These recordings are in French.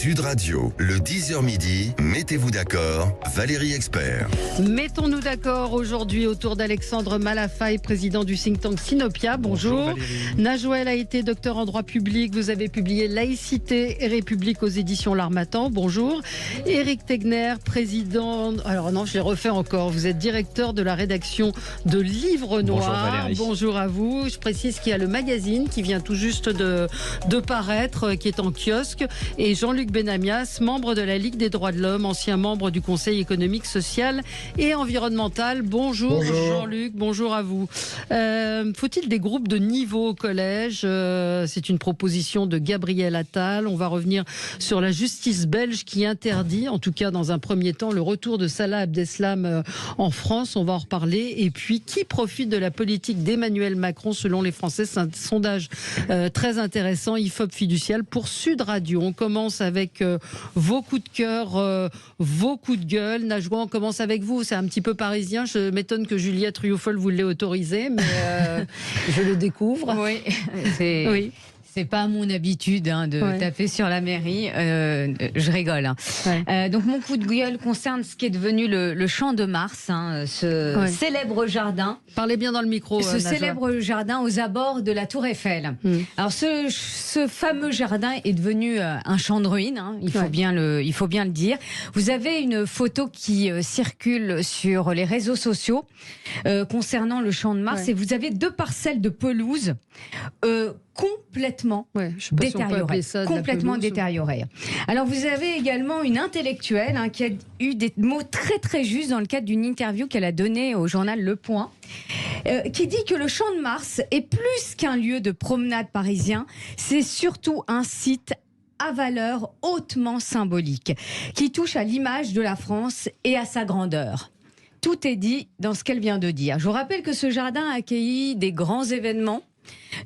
Sud Radio, le 10h midi, mettez-vous d'accord, Valérie Expert. Mettons-nous d'accord aujourd'hui autour d'Alexandre Malafaye, président du think tank Sinopia. Bonjour. Najouel a été docteur en droit public. Vous avez publié Laïcité et République aux éditions L'Harmattan. Bonjour. Éric Tegner, président... Alors non, je l'ai refait encore. Vous êtes directeur de la rédaction de Livre Noir. Bonjour à vous. Je précise qu'il y a le magazine qui vient tout juste de paraître, qui est en kiosque. Et Jean-Luc Benamias, membre de la Ligue des droits de l'homme, ancien membre du Conseil économique, social et environnemental. Bonjour Jean-Luc, bonjour à vous. Faut-il des groupes de niveau au collège ? C'est une proposition de Gabriel Attal. On va revenir sur la justice belge qui interdit, en tout cas dans un premier temps, le retour de Salah Abdeslam en France. On va en reparler. Et puis, qui profite de la politique d'Emmanuel Macron selon les Français ? C'est un sondage très intéressant, IFOP fiducial pour Sud Radio. On commence avec vos coups de cœur, vos coups de gueule. Najwa, on commence avec vous. C'est un petit peu parisien. Je m'étonne que Juliette Rioufol vous l'ait autorisé, mais je le découvre. Oui, c'est pas mon habitude de taper sur la mairie. Je rigole. Donc mon coup de gueule concerne ce qui est devenu le Champ de Mars, ce célèbre jardin. Parlez bien dans le micro. Ce célèbre jardin aux abords de la Tour Eiffel. Alors ce fameux jardin est devenu un champ de ruines. Il faut bien le dire. Vous avez une photo qui circule sur les réseaux sociaux concernant le Champ de Mars et vous avez 2 parcelles de pelouse complètement détériorées. Alors vous avez également une intellectuelle qui a eu des mots très très justes dans le cadre d'une interview qu'elle a donnée au journal Le Point, qui dit que le Champ de Mars est plus qu'un lieu de promenade parisien, c'est surtout un site à valeur hautement symbolique, qui touche à l'image de la France et à sa grandeur. Tout est dit dans ce qu'elle vient de dire. Je vous rappelle que ce jardin a accueilli des grands événements,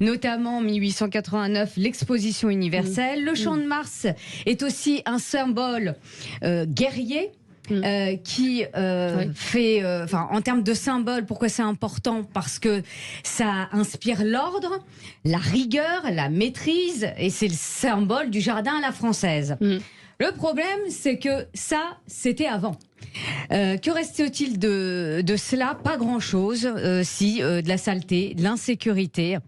notamment en 1889, l'exposition universelle. Le Champ de Mars est aussi un symbole guerrier. Qui fait, en termes de symbole, pourquoi c'est important ? Parce que ça inspire l'ordre, la rigueur, la maîtrise, et c'est le symbole du jardin à la française. Le problème, c'est que ça, c'était avant. Que reste-t-il de cela ? Pas grand-chose, de la saleté, de l'insécurité.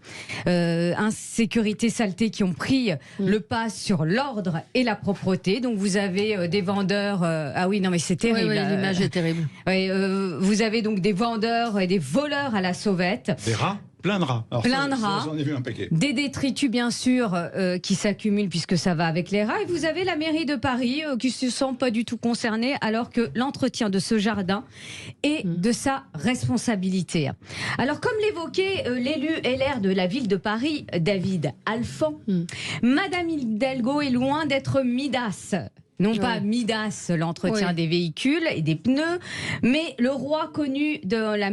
Insécurité, saleté qui ont pris le pas sur l'ordre et la propreté. Donc vous avez des vendeurs... ah oui, non mais c'est terrible. Oui, l'image est terrible. Vous avez donc des vendeurs et des voleurs à la sauvette. Des rats ? Plein de rats. Plein de rats. J'en ai vu un paquet. Des détritus, bien sûr, qui s'accumulent puisque ça va avec les rats. Et vous avez la mairie de Paris qui ne se sent pas du tout concernée alors que l'entretien de ce jardin est de sa responsabilité. Alors, comme l'évoquait l'élu LR de la ville de Paris, David Alphand, Madame Hidalgo est loin d'être Midas. Non pas Midas, l'entretien des véhicules et des pneus, mais le roi connu dans la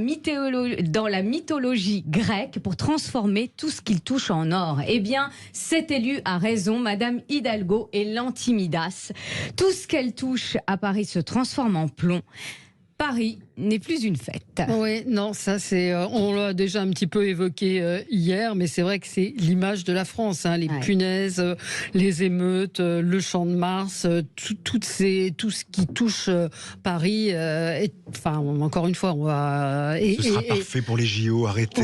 mythologie grecque pour transformer tout ce qu'il touche en or. Eh bien, cet élu a raison, Madame Hidalgo est l'anti-Midas. Tout ce qu'elle touche à Paris se transforme en plomb. Paris n'est plus une fête. Oui, non, ça c'est, on l'a déjà un petit peu évoqué hier, mais c'est vrai que c'est l'image de la France, les punaises, les émeutes, le Champ de Mars, tout ce qui touche Paris. Encore une fois, on va. Ce sera parfait pour les JO. Arrêtez.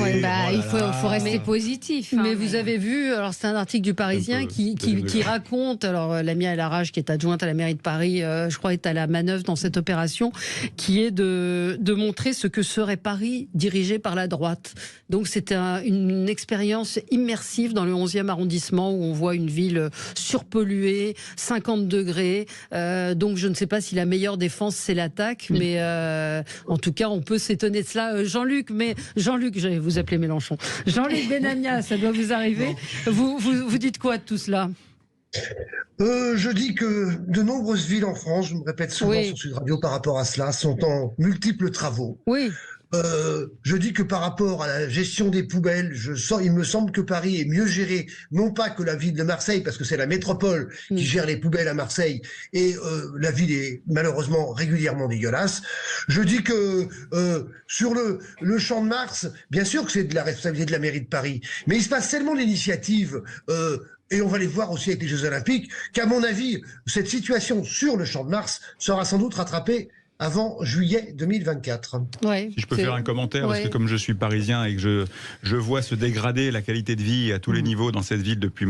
Il faut rester positif. Mais vous avez vu, alors c'est un article du Parisien qui raconte. Alors Lamia El Arraj, qui est adjointe à la mairie de Paris, je crois, est à la manœuvre dans cette opération, qui est de montrer ce que serait Paris dirigé par la droite. Donc c'était une expérience immersive dans le 11e arrondissement où on voit une ville surpolluée, 50 degrés. Donc je ne sais pas si la meilleure défense c'est l'attaque, mais en tout cas on peut s'étonner de cela. Jean-Luc, je vais vous appeler Mélenchon. Jean-Luc Benamia, ça doit vous arriver. Vous dites quoi de tout cela ? Je dis que de nombreuses villes en France, je me répète souvent sur Sud Radio par rapport à cela, sont en multiples travaux. Oui. Je dis que par rapport à la gestion des poubelles, il me semble que Paris est mieux géré, non pas que la ville de Marseille, parce que c'est la métropole qui gère les poubelles à Marseille, et la ville est malheureusement régulièrement dégueulasse. Je dis que sur le Champ de Mars, bien sûr que c'est de la responsabilité de la mairie de Paris, mais il se passe tellement d'initiatives Et on va les voir aussi avec les Jeux Olympiques, qu'à mon avis, cette situation sur le Champ de Mars sera sans doute rattrapée avant juillet 2024. Ouais, si je peux faire un commentaire, parce que comme je suis parisien et que je vois se dégrader la qualité de vie à tous les niveaux dans cette ville depuis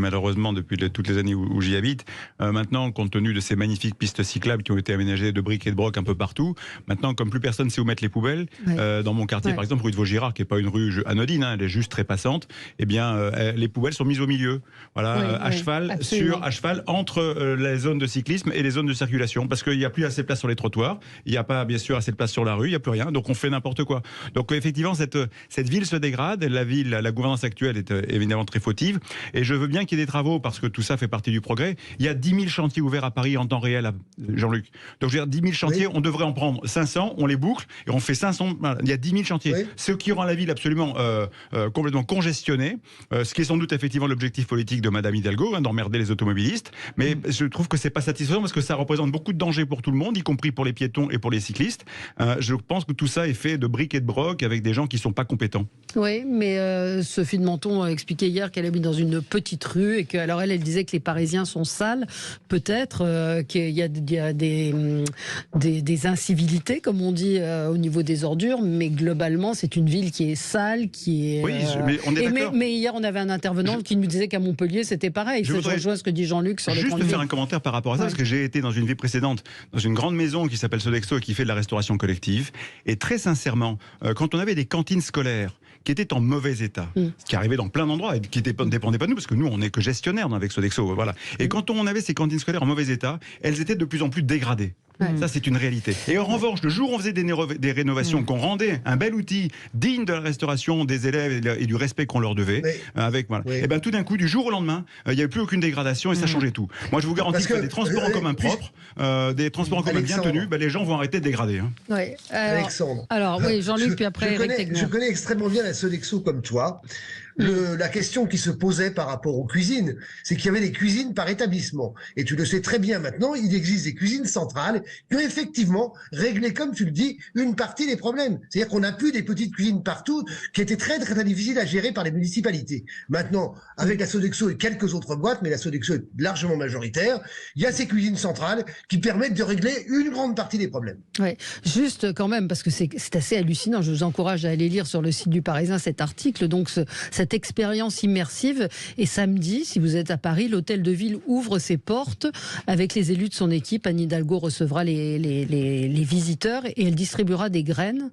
toutes les années où j'y habite, maintenant, compte tenu de ces magnifiques pistes cyclables qui ont été aménagées de briques et de broc un peu partout, maintenant, comme plus personne sait où mettre les poubelles, dans mon quartier, par exemple, rue de Vaugirard, qui n'est pas une rue anodine, elle est juste très passante, eh bien, les poubelles sont mises au milieu, voilà, à cheval entre les zones de cyclisme et les zones de circulation, parce qu'il n'y a plus assez de place sur les trottoirs, il n'y a pas bien sûr assez de place sur la rue, il n'y a plus rien, donc on fait n'importe quoi. Donc effectivement, cette ville se dégrade, la gouvernance actuelle est évidemment très fautive, et je veux bien qu'il y ait des travaux, parce que tout ça fait partie du progrès. Il y a 10 000 chantiers ouverts à Paris en temps réel, Jean-Luc. Donc je veux dire, 10 000 chantiers, on devrait en prendre 500, on les boucle, et on fait 500, il y a 10 000 chantiers. Ce qui rend la ville absolument complètement congestionnée, ce qui est sans doute effectivement l'objectif politique de Madame Hidalgo, d'emmerder les automobilistes, mais je trouve que c'est pas satisfaisant, parce que ça représente beaucoup de dangers pour tout le monde, y compris pour les piétons et pour les cyclistes. Je pense que tout ça est fait de briques et de broc avec des gens qui ne sont pas compétents. Oui, mais Sophie de Menton a expliqué hier qu'elle habite dans une petite rue et qu'alors elle disait que les Parisiens sont sales. Peut-être qu'il y a des incivilités, comme on dit, au niveau des ordures, mais globalement, c'est une ville qui est sale, qui est... Oui, mais on est d'accord. Mais hier, on avait un intervenant qui nous disait qu'à Montpellier, c'était pareil. Je rejoins ce que dit Jean-Luc sur les grandes villes. Juste faire un commentaire par rapport à ça, parce que j'ai été dans une vie précédente, dans une grande maison qui s'appelle Sodexo et qui fait de la restauration collective. Et très sincèrement, quand on avait des cantines scolaires qui étaient en mauvais état, ce qui arrivait dans plein d'endroits et qui ne dépendait pas de nous, parce que nous, on n'est que gestionnaires avec Sodexo. Voilà. Et quand on avait ces cantines scolaires en mauvais état, elles étaient de plus en plus dégradées. Ça, c'est une réalité. Et en revanche, le jour où on faisait des rénovations, qu'on rendait un bel outil digne de la restauration des élèves et du respect qu'on leur devait, et ben tout d'un coup, du jour au lendemain, il n'y avait plus aucune dégradation et ça changeait tout. Moi, je vous garantis que des transports en commun propres, des transports en commun bien tenus, les gens vont arrêter de dégrader. Alexandre. Oui, Jean-Luc, puis après Éric Tegner. Je connais extrêmement bien la Sodexo comme toi. La question qui se posait par rapport aux cuisines, c'est qu'il y avait des cuisines par établissement. Et tu le sais très bien maintenant, il existe des cuisines centrales qui ont effectivement réglé, comme tu le dis, une partie des problèmes. C'est-à-dire qu'on n'a plus des petites cuisines partout qui étaient très, très, très difficiles à gérer par les municipalités. Maintenant, avec la Sodexo et quelques autres boîtes, mais la Sodexo est largement majoritaire, il y a ces cuisines centrales qui permettent de régler une grande partie des problèmes. Oui, juste quand même, parce que c'est assez hallucinant. Je vous encourage à aller lire sur le site du Parisien cet article. Donc, cette expérience immersive. Et samedi, si vous êtes à Paris, l'hôtel de ville ouvre ses portes avec les élus de son équipe. Anne Hidalgo recevra les visiteurs et elle distribuera des graines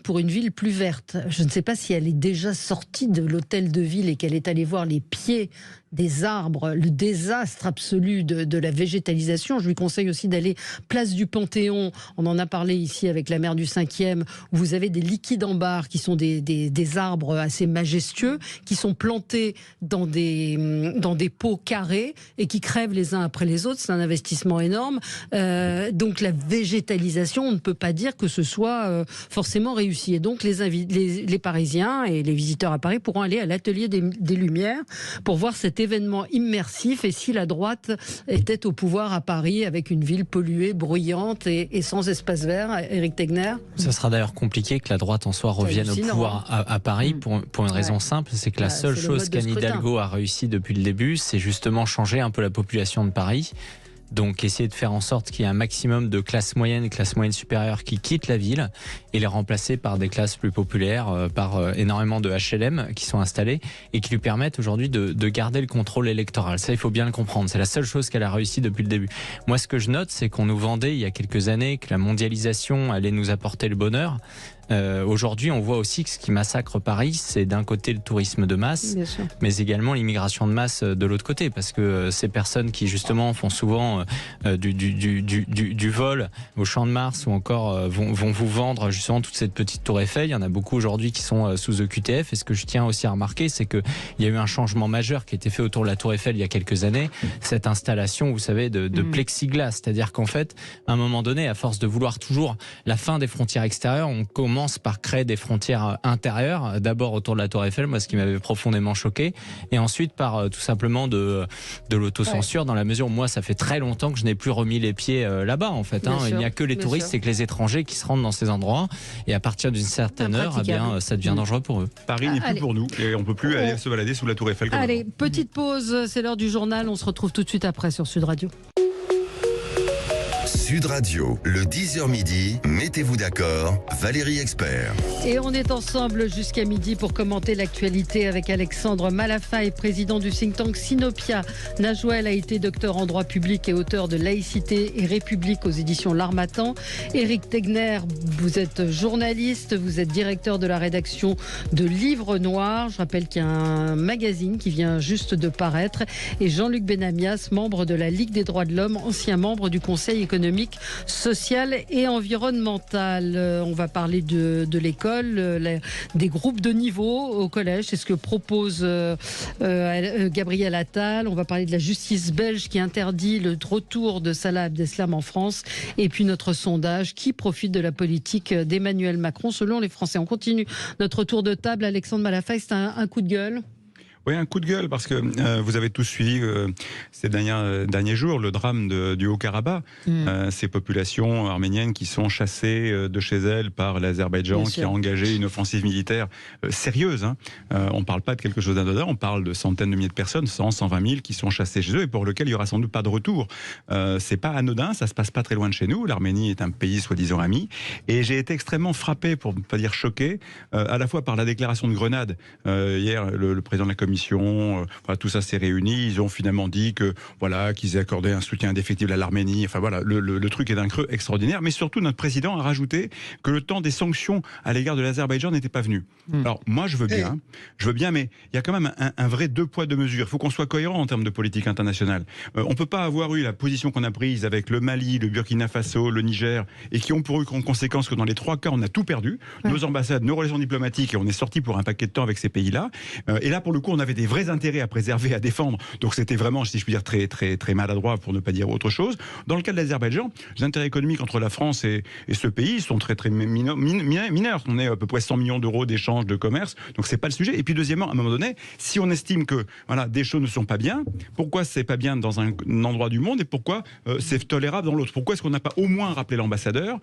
pour une ville plus verte. Je ne sais pas si elle est déjà sortie de l'hôtel de ville et qu'elle est allée voir les pieds des arbres, le désastre absolu de la végétalisation. Je lui conseille aussi d'aller place du Panthéon. On en a parlé ici avec la maire du 5e, où vous avez des liquides en barre qui sont des arbres assez majestueux, qui sont plantés dans des pots carrés et qui crèvent les uns après les autres. C'est un investissement énorme. Donc la végétalisation, on ne peut pas dire que ce soit forcément réussi. Et donc les Parisiens et les visiteurs à Paris pourront aller à l'atelier des Lumières pour voir cet événement immersif. Et si la droite était au pouvoir à Paris avec une ville polluée, bruyante et sans espace vert, Éric Tegner? Ça sera d'ailleurs compliqué que la droite en soi revienne au pouvoir à Paris pour une raison simple, c'est que la seule chose qu'Anne Hidalgo a réussi depuis le début, c'est justement changer un peu la population de Paris. Donc essayer de faire en sorte qu'il y ait un maximum de classes moyennes et classes moyennes supérieures qui quittent la ville et les remplacer par des classes plus populaires, par énormément de HLM qui sont installés et qui lui permettent aujourd'hui de garder le contrôle électoral. Ça, il faut bien le comprendre. C'est la seule chose qu'elle a réussi depuis le début. Moi, ce que je note, c'est qu'on nous vendait il y a quelques années que la mondialisation allait nous apporter le bonheur. Aujourd'hui, on voit aussi que ce qui massacre Paris, c'est d'un côté le tourisme de masse, mais également l'immigration de masse de l'autre côté, parce que ces personnes qui justement font souvent du vol au Champ de Mars ou encore vont vous vendre justement toute cette petite tour Eiffel. Il y en a beaucoup aujourd'hui qui sont sous EQTF. Et ce que je tiens aussi à remarquer, c'est qu'il y a eu un changement majeur qui a été fait autour de la tour Eiffel il y a quelques années. Cette installation, vous savez, de plexiglas, c'est-à-dire qu'en fait, à un moment donné, à force de vouloir toujours la fin des frontières extérieures, on commence commence par créer des frontières intérieures, d'abord autour de la Tour Eiffel, moi ce qui m'avait profondément choqué, et ensuite par tout simplement de l'autocensure, dans la mesure où moi ça fait très longtemps que je n'ai plus remis les pieds là-bas en fait. Il n'y a que les touristes et que les étrangers qui se rendent dans ces endroits, et à partir d'une certaine heure, eh bien, ça devient dangereux pour eux. Paris n'est plus pour nous, et on ne peut plus aller se balader sous la Tour Eiffel. Allez, petite pause, c'est l'heure du journal, on se retrouve tout de suite après sur Sud Radio. Sud Radio, le 10h midi, mettez-vous d'accord, Valérie Expert. Et on est ensemble jusqu'à midi pour commenter l'actualité avec Alexandre Malafaye, président du think tank Sinopia. Najouel a été docteur en droit public et auteur de Laïcité et République aux éditions L'Harmattan. Éric Tegner, vous êtes journaliste, vous êtes directeur de la rédaction de Livre Noir. Je rappelle qu'il y a un magazine qui vient juste de paraître. Et Jean-Luc Benamias, membre de la Ligue des droits de l'homme, ancien membre du Conseil économique, social et environnemental. On va parler de l'école, des groupes de niveau au collège. C'est ce que propose Gabriel Attal. On va parler de la justice belge qui interdit le retour de Salah Abdeslam en France. Et puis notre sondage, qui profite de la politique d'Emmanuel Macron selon les Français. On continue notre tour de table. Alexandre Malafaye, c'est un coup de gueule. Oui, un coup de gueule, parce que vous avez tous suivi ces derniers jours le drame du Haut-Karabakh. Ces populations arméniennes qui sont chassées de chez elles par l'Azerbaïdjan, qui a engagé une offensive militaire sérieuse. On ne parle pas de quelque chose d'anodin, on parle de centaines de milliers de personnes, 100, 120 000 qui sont chassées chez eux et pour lesquelles il n'y aura sans doute pas de retour. C'est pas anodin, ça se passe pas très loin de chez nous. L'Arménie est un pays soi-disant ami. Et j'ai été extrêmement frappé, pour ne pas dire choqué, à la fois par la déclaration de Grenade. Hier, le président de la Commission, tout ça s'est réuni, ils ont finalement dit que qu'ils accordaient un soutien indéfectible à l'Arménie. Enfin voilà, le truc est d'un creux extraordinaire. Mais surtout, notre président a rajouté que le temps des sanctions à l'égard de l'Azerbaïdjan n'était pas venu. Alors moi, je veux bien, mais il y a quand même un vrai deux poids deux mesures. Il faut qu'on soit cohérent en termes de politique internationale. On peut pas avoir eu la position qu'on a prise avec le Mali, le Burkina Faso, le Niger, et qui ont pour eux comme conséquence que dans les trois cas, on a tout perdu. Nos ambassades, nos relations diplomatiques, et on est sorti pour un paquet de temps avec ces pays-là. Et là, pour le coup, on avait des vrais intérêts à préserver, à défendre. Donc c'était vraiment, si je puis dire, très, très, très maladroit pour ne pas dire autre chose. Dans le cas de l'Azerbaïdjan, les intérêts économiques entre la France et ce pays sont très, très mineurs. On est à peu près 100 millions d'euros d'échanges de commerce. Donc c'est pas le sujet. Et puis deuxièmement, à un moment donné, si on estime que des choses ne sont pas bien, pourquoi c'est pas bien dans un endroit du monde et pourquoi c'est tolérable dans l'autre? Pourquoi est-ce qu'on n'a pas au moins rappelé l'ambassadeur,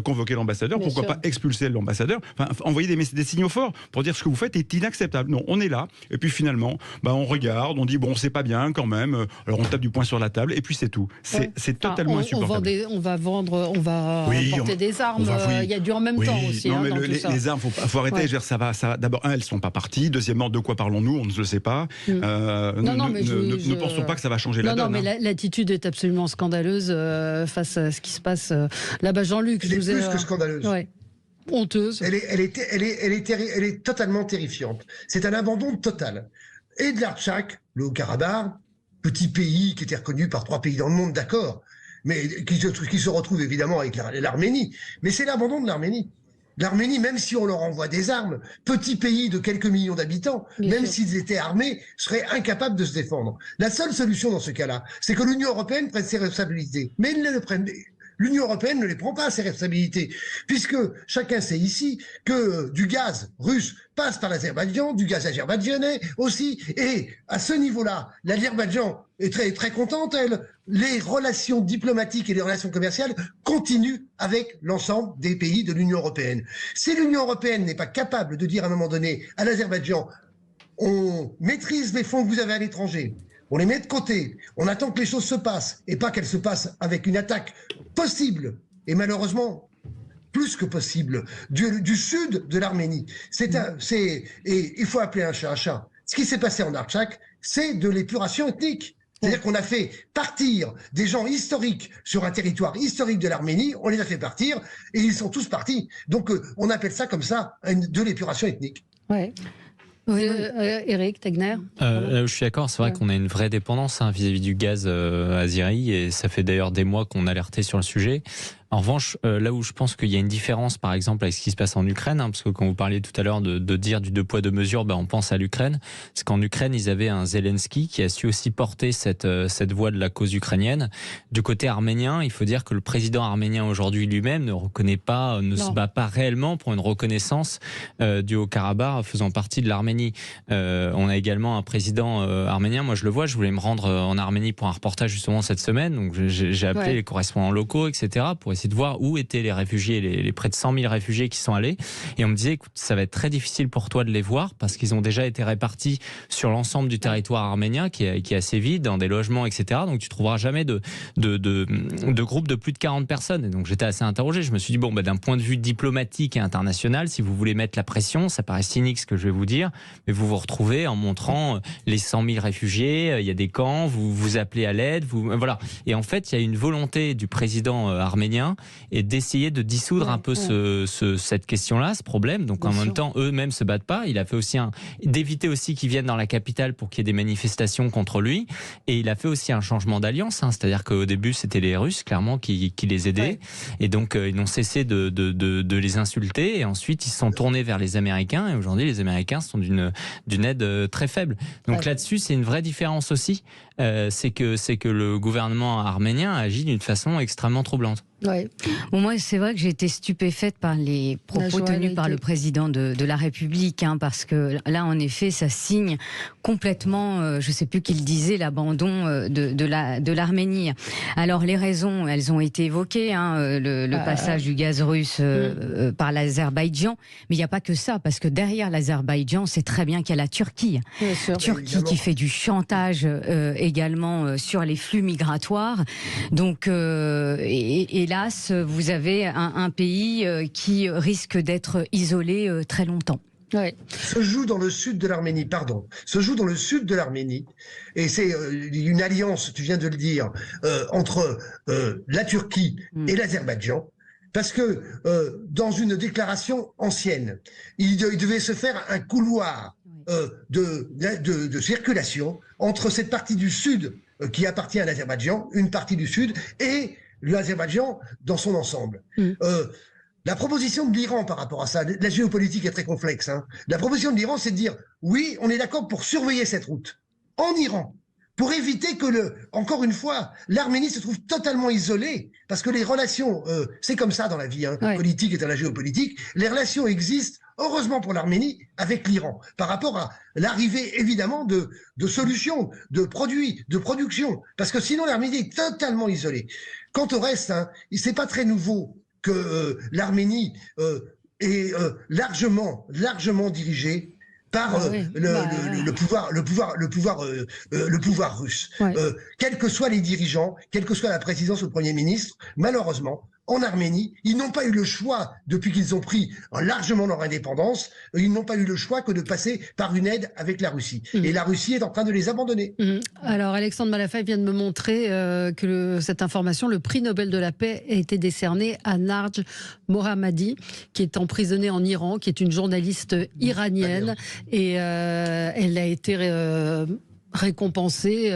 convoqué l'ambassadeur? Pourquoi pas expulser l'ambassadeur? Envoyer des signaux forts pour dire ce que vous faites est inacceptable. Non, on est là. Et puis finalement, on regarde, on dit bon, c'est pas bien quand même. Alors on tape du poing sur la table et puis c'est tout. C'est totalement insupportable. On va porter des armes. Il y a du en même temps aussi. Non, mais les armes, faut arrêter. Je veux dire, ça va. D'abord, elles sont pas parties. Deuxièmement, de quoi parlons-nous? On ne le sait pas. Ne pensons pas que ça va changer la donne. Non, mais l'attitude est absolument scandaleuse face à ce qui se passe là-bas. Jean-Luc, elle est plus que scandaleuse. Ouais. Honteuse. Elle est totalement terrifiante. C'est un abandon total. Et de l'Artsakh, le Haut-Karabakh, petit pays qui était reconnu par 3 pays dans le monde, d'accord, mais qui se retrouve évidemment avec l'Arménie. Mais c'est l'abandon de l'Arménie. L'Arménie, même si on leur envoie des armes, petit pays de quelques millions d'habitants, même s'ils étaient armés, seraient incapables de se défendre. La seule solution dans ce cas-là, c'est que l'Union européenne prenne ses responsabilités. Mais l'Union européenne ne les prend pas, ses responsabilités, puisque chacun sait ici que du gaz russe passe par l'Azerbaïdjan, du gaz azerbaïdjanais aussi, et à ce niveau-là, l'Azerbaïdjan est très, très contente, elle. Les relations diplomatiques et les relations commerciales continuent avec l'ensemble des pays de l'Union européenne. Si l'Union européenne n'est pas capable de dire à un moment donné à l'Azerbaïdjan, on maîtrise les fonds que vous avez à l'étranger, on les met de côté, on attend que les choses se passent, et pas qu'elles se passent avec une attaque possible, et malheureusement, plus que possible, du sud de l'Arménie. Et il faut appeler un chat un chat. Ce qui s'est passé en Artsakh, c'est de l'épuration ethnique. C'est-à-dire qu'on a fait partir des gens historiques sur un territoire historique de l'Arménie, on les a fait partir, et ils sont tous partis. Donc on appelle ça comme ça de l'épuration ethnique. Ouais. Éric Tegner. Je suis d'accord, c'est vrai qu'on a une vraie dépendance vis-à-vis du gaz azéri, et ça fait d'ailleurs des mois qu'on alertait sur le sujet. En revanche, là où je pense qu'il y a une différence, par exemple, avec ce qui se passe en Ukraine, parce que quand vous parliez tout à l'heure de dire du 2 poids 2 mesures, on pense à l'Ukraine. C'est qu'en Ukraine, ils avaient un Zelensky qui a su aussi porter cette voix de la cause ukrainienne. Du côté arménien, il faut dire que le président arménien aujourd'hui lui-même ne se bat pas réellement pour une reconnaissance du Haut-Karabakh faisant partie de l'Arménie. On a également un président arménien. Moi, je le vois. Je voulais me rendre en Arménie pour un reportage justement cette semaine. Donc, j'ai appelé les correspondants locaux, etc., pour essayer de voir où étaient les réfugiés, les près de 100 000 réfugiés qui sont allés. Et on me disait, écoute, ça va être très difficile pour toi de les voir parce qu'ils ont déjà été répartis sur l'ensemble du territoire arménien qui est assez vide, dans des logements, etc. Donc, tu trouveras jamais de groupe de plus de 40 personnes. Et donc, j'étais assez interrogé. Je me suis dit, d'un point de vue diplomatique et international, si vous voulez mettre la pression, ça paraît cynique ce que je vais vous dire, mais vous vous retrouvez en montrant les 100 000 réfugiés, il y a des camps, vous appelez à l'aide, voilà. Et en fait, il y a une volonté du président arménien et d'essayer de dissoudre un peu cette question-là, ce problème. Donc, en même temps, eux-mêmes se battent pas. Il a fait aussi d'éviter aussi qu'ils viennent dans la capitale pour qu'il y ait des manifestations contre lui. Et il a fait aussi un changement d'alliance, c'est-à-dire qu'au début, c'était les Russes, clairement, qui les aidaient. Ouais. Et donc, ils n'ont cessé de les insulter. Et ensuite, ils se sont tournés vers les Américains. Et aujourd'hui, les Américains sont d'une aide très faible. Donc là-dessus, c'est une vraie différence aussi. C'est que le gouvernement arménien agit d'une façon extrêmement troublante. Ouais. Bon, moi, c'est vrai que j'ai été stupéfaite par les propos tenus par le président de la République, parce que là, en effet, ça signe complètement, je ne sais plus qui le disait, l'abandon de l'Arménie. Alors, les raisons, elles ont été évoquées, le passage du gaz russe par l'Azerbaïdjan, mais il n'y a pas que ça, parce que derrière l'Azerbaïdjan, c'est très bien qu'il y a la Turquie. Turquie qui fait du chantage également sur les flux migratoires. Donc, hélas, vous avez un pays qui risque d'être isolé très longtemps. Ouais. Se joue dans le sud de l'Arménie, et c'est une alliance, tu viens de le dire, entre la Turquie et l'Azerbaïdjan. Parce que dans une déclaration ancienne, il devait se faire un couloir de circulation entre cette partie du sud qui appartient à l'Azerbaïdjan, une partie du sud, et l'Azerbaïdjan dans son ensemble. La proposition de l'Iran par rapport à ça, la géopolitique est très complexe. La proposition de l'Iran, c'est de dire, oui, on est d'accord pour surveiller cette route en Iran, pour éviter que, encore une fois, l'Arménie se trouve totalement isolée, parce que les relations, c'est comme ça dans la vie, politique et dans la géopolitique, les relations existent, heureusement pour l'Arménie, avec l'Iran, par rapport à l'arrivée, évidemment, de solutions, de produits, de production, parce que sinon l'Arménie est totalement isolée. Quant au reste, c'est pas très nouveau que l'Arménie est largement dirigée par le pouvoir russe. Quels que soient les dirigeants, quelle que soit la présidence ou le Premier ministre, malheureusement, en Arménie, ils n'ont pas eu le choix, depuis qu'ils ont pris largement leur indépendance, ils n'ont pas eu le choix que de passer par une aide avec la Russie. Et la Russie est en train de les abandonner. Alors, Alexandre Malafaye vient de me montrer que cette information, le prix Nobel de la paix a été décerné à Narj Mohammadi, qui est emprisonnée en Iran, qui est une journaliste iranienne. Et elle a été récompensée,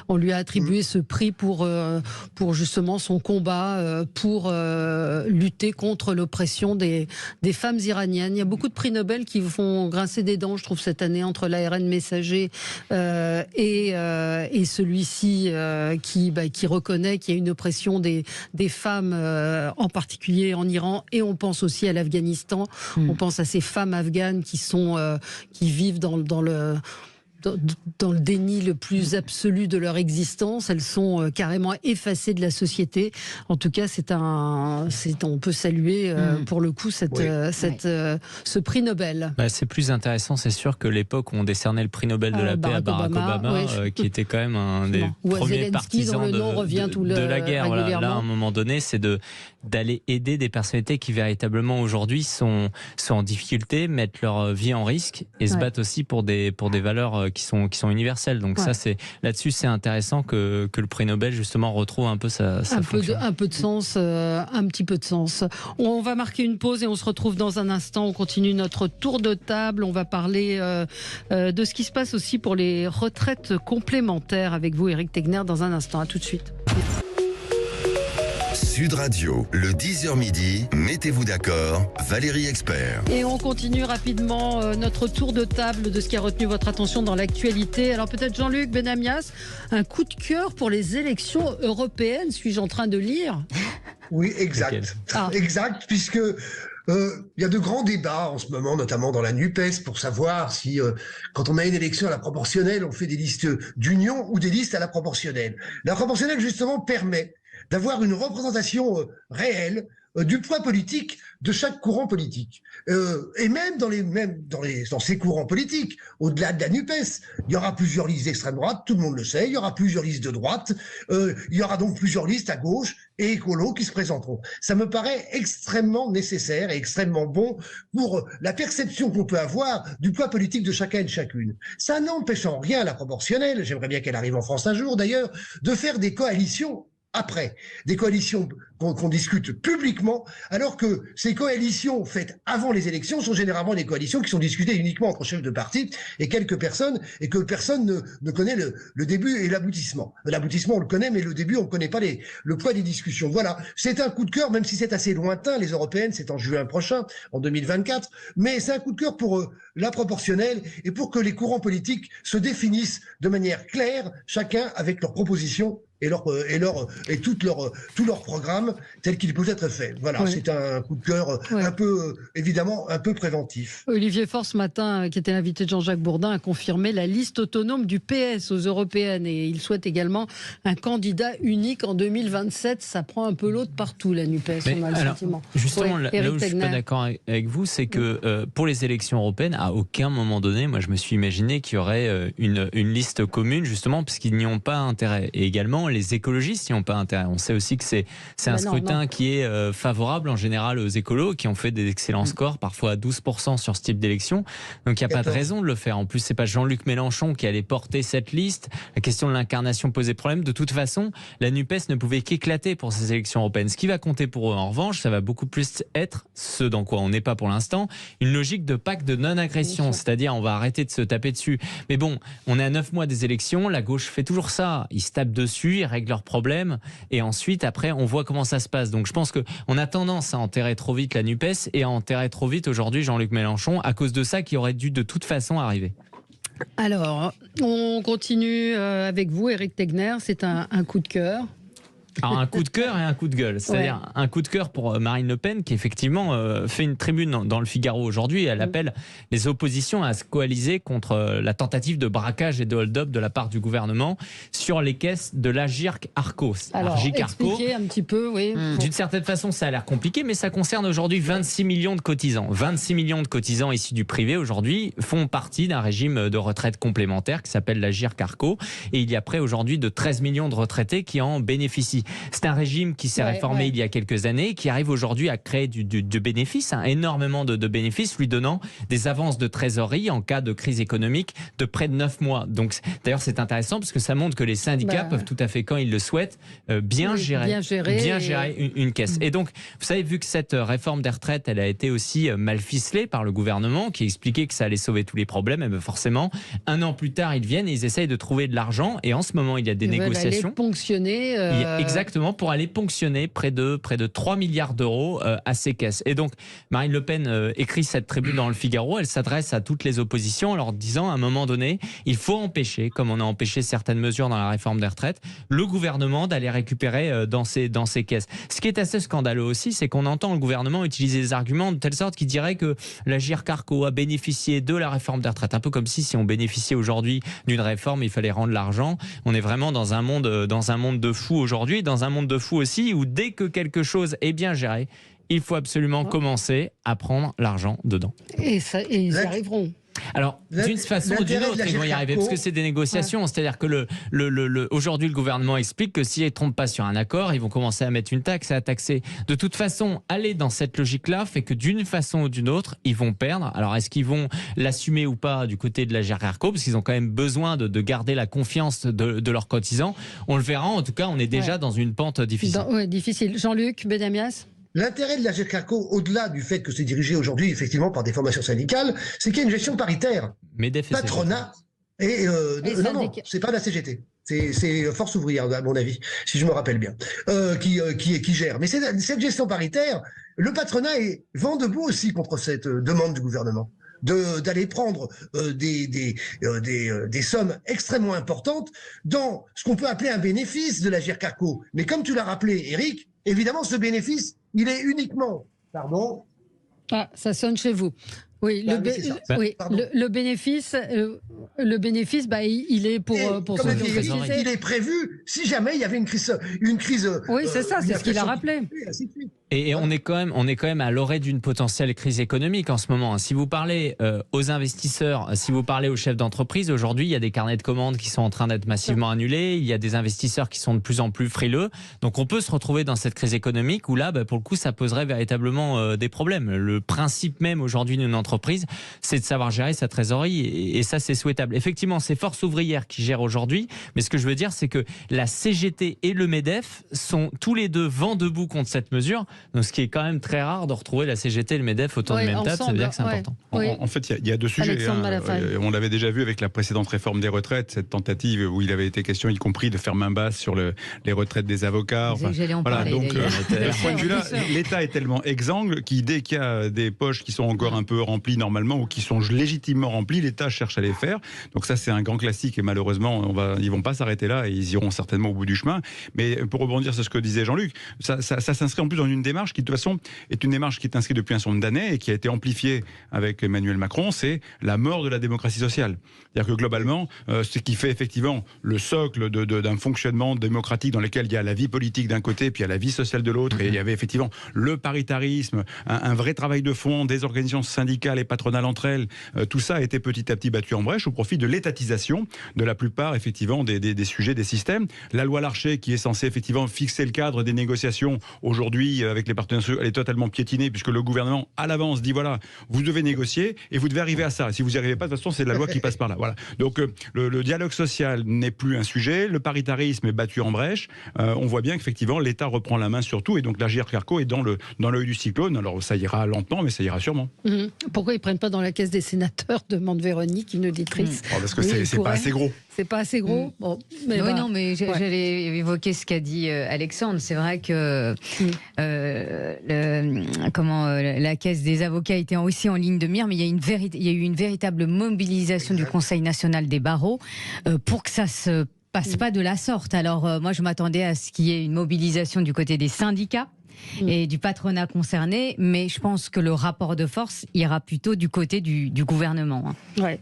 on lui a attribué ce prix pour justement son combat pour lutter contre l'oppression des femmes iraniennes. Il y a beaucoup de prix Nobel qui font grincer des dents, je trouve, cette année, entre l'ARN Messager et celui-ci qui reconnaît qu'il y a une oppression des femmes, en particulier en Iran, et on pense aussi à l'Afghanistan. On pense à ces femmes afghanes qui vivent dans le déni le plus absolu de leur existence. Elles sont carrément effacées de la société. En tout cas, on peut saluer pour le coup ce prix Nobel. C'est plus intéressant, c'est sûr, que l'époque où on décernait le prix Nobel de la paix à Barack Obama, qui était quand même un des premiers partisans de la guerre. Voilà. Là, à un moment donné, c'est d'aller aider des personnalités qui véritablement aujourd'hui sont en difficulté, mettent leur vie en risque et se battent aussi pour des valeurs qui sont universelles. Donc ça, là-dessus, c'est intéressant que le prix Nobel justement retrouve un peu sa fonction. Un peu de sens, un petit peu de sens. On va marquer une pause et on se retrouve dans un instant. On continue notre tour de table. On va parler de ce qui se passe aussi pour les retraites complémentaires avec vous, Éric Tegner, dans un instant. À tout de suite. Sud Radio, le 10h midi, mettez-vous d'accord, Valérie Expert. Et on continue rapidement notre tour de table de ce qui a retenu votre attention dans l'actualité. Alors peut-être Jean-Luc Benamias, un coup de cœur pour les élections européennes, suis-je en train de lire ? Oui, exact. Exact, puisque il y a de grands débats en ce moment, notamment dans la NUPES, pour savoir si, quand on a une élection à la proportionnelle, on fait des listes d'union ou des listes à la proportionnelle. La proportionnelle, justement, permet d'avoir une représentation réelle du poids politique de chaque courant politique. Et même dans ces courants politiques, au-delà de la NUPES, il y aura plusieurs listes d'extrême droite, tout le monde le sait, il y aura plusieurs listes de droite, il y aura donc plusieurs listes à gauche et écolo qui se présenteront. Ça me paraît extrêmement nécessaire et extrêmement bon pour la perception qu'on peut avoir du poids politique de chacun et de chacune. Ça n'empêche en rien la proportionnelle, j'aimerais bien qu'elle arrive en France un jour d'ailleurs, de faire des coalitions après, des coalitions qu'on discute publiquement, alors que ces coalitions faites avant les élections sont généralement des coalitions qui sont discutées uniquement entre chefs de parti et quelques personnes, et que personne ne connaît le début et l'aboutissement. L'aboutissement, on le connaît, mais le début, on ne connaît pas le poids des discussions. Voilà, c'est un coup de cœur, même si c'est assez lointain, les européennes, c'est en juin prochain, en 2024, mais c'est un coup de cœur pour la proportionnelle et pour que les courants politiques se définissent de manière claire, chacun avec leurs propositions et tout leur programme tel qu'il peut être fait. Voilà, ouais. C'est un coup de cœur un peu, évidemment, un peu préventif. Olivier Faure, ce matin, qui était l'invité de Jean-Jacques Bourdin, a confirmé la liste autonome du PS aux européennes et il souhaite également un candidat unique en 2027. Ça prend un peu l'autre partout, la NUPES, on a le sentiment. Justement, là où je suis pas d'accord avec vous, c'est que pour les élections européennes, à aucun moment donné, moi je me suis imaginé qu'il y aurait une liste commune, justement, parce qu'ils n'y ont pas intérêt. Et également, les écologistes n'y ont pas intérêt. On sait aussi que c'est un scrutin qui est favorable en général aux écolos, qui ont fait des excellents scores, parfois à 12% sur ce type d'élection. Donc il n'y a pas de raison de le faire. En plus, c'est pas Jean-Luc Mélenchon qui allait porter cette liste. La question de l'incarnation posait problème. De toute façon, la NUPES ne pouvait qu'éclater pour ces élections européennes. Ce qui va compter pour eux, en revanche, ça va beaucoup plus être, ce dans quoi on n'est pas pour l'instant, une logique de pacte de non-agression. C'est-à-dire, on va arrêter de se taper dessus. Mais bon, on est à 9 mois des élections, la gauche fait toujours ça. Ils se tapent dessus, ils règlent leurs problèmes, et ensuite, après, on voit comment ça se passe. Donc je pense qu'on a tendance à enterrer trop vite la NUPES et à enterrer trop vite aujourd'hui Jean-Luc Mélenchon, à cause de ça qui aurait dû de toute façon arriver. Alors, on continue avec vous, Éric Tegner. C'est un coup de cœur. Alors un coup de cœur et un coup de gueule, c'est-à-dire un coup de cœur pour Marine Le Pen qui effectivement fait une tribune dans le Figaro aujourd'hui et elle appelle les oppositions à se coaliser contre la tentative de braquage et de hold-up de la part du gouvernement sur les caisses de l'Agirc Arco. Alors expliquez un petit peu, oui. D'une certaine façon ça a l'air compliqué, mais ça concerne aujourd'hui 26 millions de cotisants. 26 millions de cotisants issus du privé aujourd'hui font partie d'un régime de retraite complémentaire qui s'appelle l'Agirc Arco et il y a près aujourd'hui de 13 millions de retraités qui en bénéficient. C'est un régime qui s'est réformé il y a quelques années, qui arrive aujourd'hui à créer du bénéfice, énormément de bénéfices, lui donnant des avances de trésorerie en cas de crise économique de près de 9 mois. Donc, d'ailleurs, c'est intéressant parce que ça montre que les syndicats peuvent tout à fait, quand ils le souhaitent, bien gérer une caisse. Et donc, vous savez, vu que cette réforme des retraites, elle a été aussi mal ficelée par le gouvernement, qui expliquait que ça allait sauver tous les problèmes, et bien forcément, un an plus tard, ils viennent et ils essayent de trouver de l'argent. Et en ce moment, il y a des négociations. Ponctionner. Exactement, pour aller ponctionner près de 3 milliards d'euros à ces caisses. Et donc, Marine Le Pen écrit cette tribune dans le Figaro, elle s'adresse à toutes les oppositions en leur disant, à un moment donné, il faut empêcher, comme on a empêché certaines mesures dans la réforme des retraites, le gouvernement d'aller récupérer dans ces caisses. Ce qui est assez scandaleux aussi, c'est qu'on entend le gouvernement utiliser des arguments de telle sorte qu'il dirait que l'Agirc Arco a bénéficié de la réforme des retraites. Un peu comme si on bénéficiait aujourd'hui d'une réforme, il fallait rendre l'argent. On est vraiment dans un monde de fous aujourd'hui, dans un monde de fous aussi, où dès que quelque chose est bien géré, il faut absolument commencer à prendre l'argent dedans. Et ils y arriveront. Alors, d'une façon ou d'une autre, ils vont y arriver, parce que c'est des négociations. C'est-à-dire que aujourd'hui, le gouvernement explique que s'ils ne trompent pas sur un accord, ils vont commencer à mettre une taxe et à taxer. De toute façon, aller dans cette logique-là fait que d'une façon ou d'une autre, ils vont perdre. Alors, est-ce qu'ils vont l'assumer ou pas du côté de l'Agirc Arco, parce qu'ils ont quand même besoin de garder la confiance de leurs cotisants. On le verra. En tout cas, on est déjà dans une pente difficile. Difficile. Jean-Luc Benamias. L'intérêt de l'Agirc Arco, au-delà du fait que c'est dirigé aujourd'hui effectivement par des formations syndicales, c'est qu'il y a une gestion paritaire. Mais Et non, c'est pas la CGT. C'est Force ouvrière, à mon avis, si je me rappelle bien, qui gère. Mais cette gestion paritaire, le patronat est vent debout aussi contre cette demande du gouvernement d'aller prendre des sommes extrêmement importantes dans ce qu'on peut appeler un bénéfice de l'Agirc Arrco. Mais comme tu l'as rappelé, Eric, évidemment, ce bénéfice, il est uniquement... Pardon ? Ah, ça sonne chez vous. Oui, le bénéfice, il est pour comme il est prévu si jamais il y avait une crise. Oui, c'est ça, c'est ce qu'il a rappelé. Et on est quand même à l'orée d'une potentielle crise économique en ce moment. Si vous parlez aux investisseurs, si vous parlez aux chefs d'entreprise, aujourd'hui, il y a des carnets de commandes qui sont en train d'être massivement annulés. Il y a des investisseurs qui sont de plus en plus frileux. Donc, on peut se retrouver dans cette crise économique où là, pour le coup, ça poserait véritablement des problèmes. Le principe même aujourd'hui d'une entreprise, c'est de savoir gérer sa trésorerie. Et ça, c'est souhaitable. Effectivement, c'est Force ouvrière qui gère aujourd'hui. Mais ce que je veux dire, c'est que la CGT et le MEDEF sont tous les deux vent debout contre cette mesure. Donc, ce qui est quand même très rare de retrouver la CGT et le MEDEF autour de même table, ça veut dire que c'est important. En fait, il y a deux sujets. On l'avait déjà vu avec la précédente réforme des retraites, cette tentative où il avait été question, y compris, de faire main basse sur les retraites des avocats. Voilà, donc, de ce point de vue-là, l'État est tellement exsangue dès qu'il y a des poches qui sont encore un peu remplies normalement ou qui sont légitimement remplies, l'État cherche à les faire. Donc ça, c'est un grand classique et malheureusement, ils vont pas s'arrêter là et ils iront certainement au bout du chemin. Mais pour rebondir sur ce que disait Jean-Luc, ça s'inscrit en plus dans une démarche qui, de toute façon, est une démarche qui est inscrite depuis un certain nombre d'années et qui a été amplifiée avec Emmanuel Macron, c'est la mort de la démocratie sociale. C'est-à-dire que globalement, ce qui fait effectivement le socle d'un fonctionnement démocratique dans lequel il y a la vie politique d'un côté, puis il y a la vie sociale de l'autre, et il y avait effectivement le paritarisme, un vrai travail de fond, des organisations syndicales et patronales entre elles, tout ça a été petit à petit battu en brèche au profit de l'étatisation de la plupart effectivement des sujets, des systèmes. La loi Larcher, qui est censée effectivement fixer le cadre des négociations, aujourd'hui avec les partenaires sociaux, elle est totalement piétinée puisque le gouvernement à l'avance dit voilà, vous devez négocier et vous devez arriver à ça. Si vous n'y arrivez pas, de toute façon, c'est la loi qui passe par là. Voilà. Donc le dialogue social n'est plus un sujet, le paritarisme est battu en brèche. On voit bien qu'effectivement l'État reprend la main sur tout et donc l'Agirc Arrco est dans l'œil du cyclone. Alors ça ira lentement, mais ça ira sûrement. Pourquoi ils prennent pas dans la caisse des sénateurs, demande Véronique, une auditrice. Parce que c'est pas assez gros. C'est pas assez gros. Bon, mais non, mais j'allais évoquer ce qu'a dit Alexandre. C'est vrai que la caisse des avocats était aussi en ligne de mire, mais il y a eu une véritable mobilisation du Conseil national des barreaux pour que ça se passe pas de la sorte. Alors moi, je m'attendais à ce qu'il y ait une mobilisation du côté des syndicats et du patronat concerné, mais je pense que le rapport de force ira plutôt du côté du gouvernement. Ouais.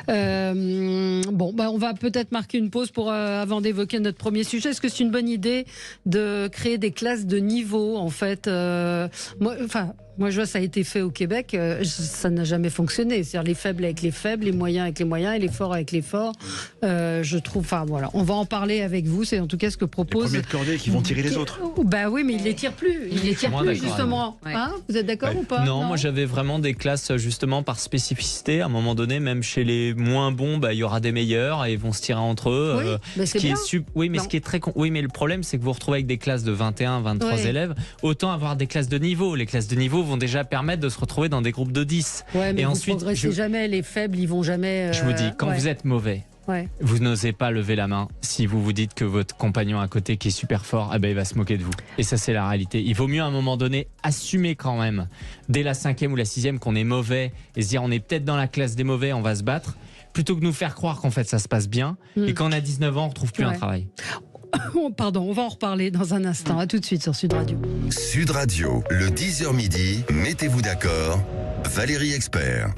On va peut-être marquer une pause avant d'évoquer notre premier sujet. Est-ce que c'est une bonne idée de créer des classes de niveau, en fait Moi, je vois, ça a été fait au Québec, ça n'a jamais fonctionné. C'est-à-dire les faibles avec les faibles, les moyens avec les moyens et les forts avec les forts. Je trouve, on va en parler avec vous. C'est en tout cas ce que propose. Les premiers de cordée qui vont tirer les autres. Bah oui, mais ils les tirent plus. Ils les tirent plus justement. Vous êtes d'accord ou pas? Non, moi j'avais vraiment des classes justement par spécificité. À un moment donné, même chez les moins bons, il y aura des meilleurs et ils vont se tirer entre eux. Oui, mais c'est bien. Ce qui est très mais le problème, c'est que vous vous retrouvez avec des classes de 21, 23 élèves. Autant avoir des classes de niveau. Les classes de niveau vont déjà permettre de se retrouver dans des groupes de 10. Ouais, mais ensuite, progressez jamais, les faibles, ils vont jamais... Je vous dis, quand vous êtes mauvais, vous n'osez pas lever la main si vous vous dites que votre compagnon à côté qui est super fort, il va se moquer de vous. Et ça, c'est la réalité. Il vaut mieux à un moment donné assumer quand même, dès la 5e ou la 6e, qu'on est mauvais et se dire on est peut-être dans la classe des mauvais, on va se battre, plutôt que nous faire croire qu'en fait ça se passe bien et quand on a 19 ans, on ne retrouve plus un travail. Pardon, on va en reparler dans un instant. À tout de suite sur Sud Radio. Sud Radio, le 10h midi, mettez-vous d'accord, Valérie Expert.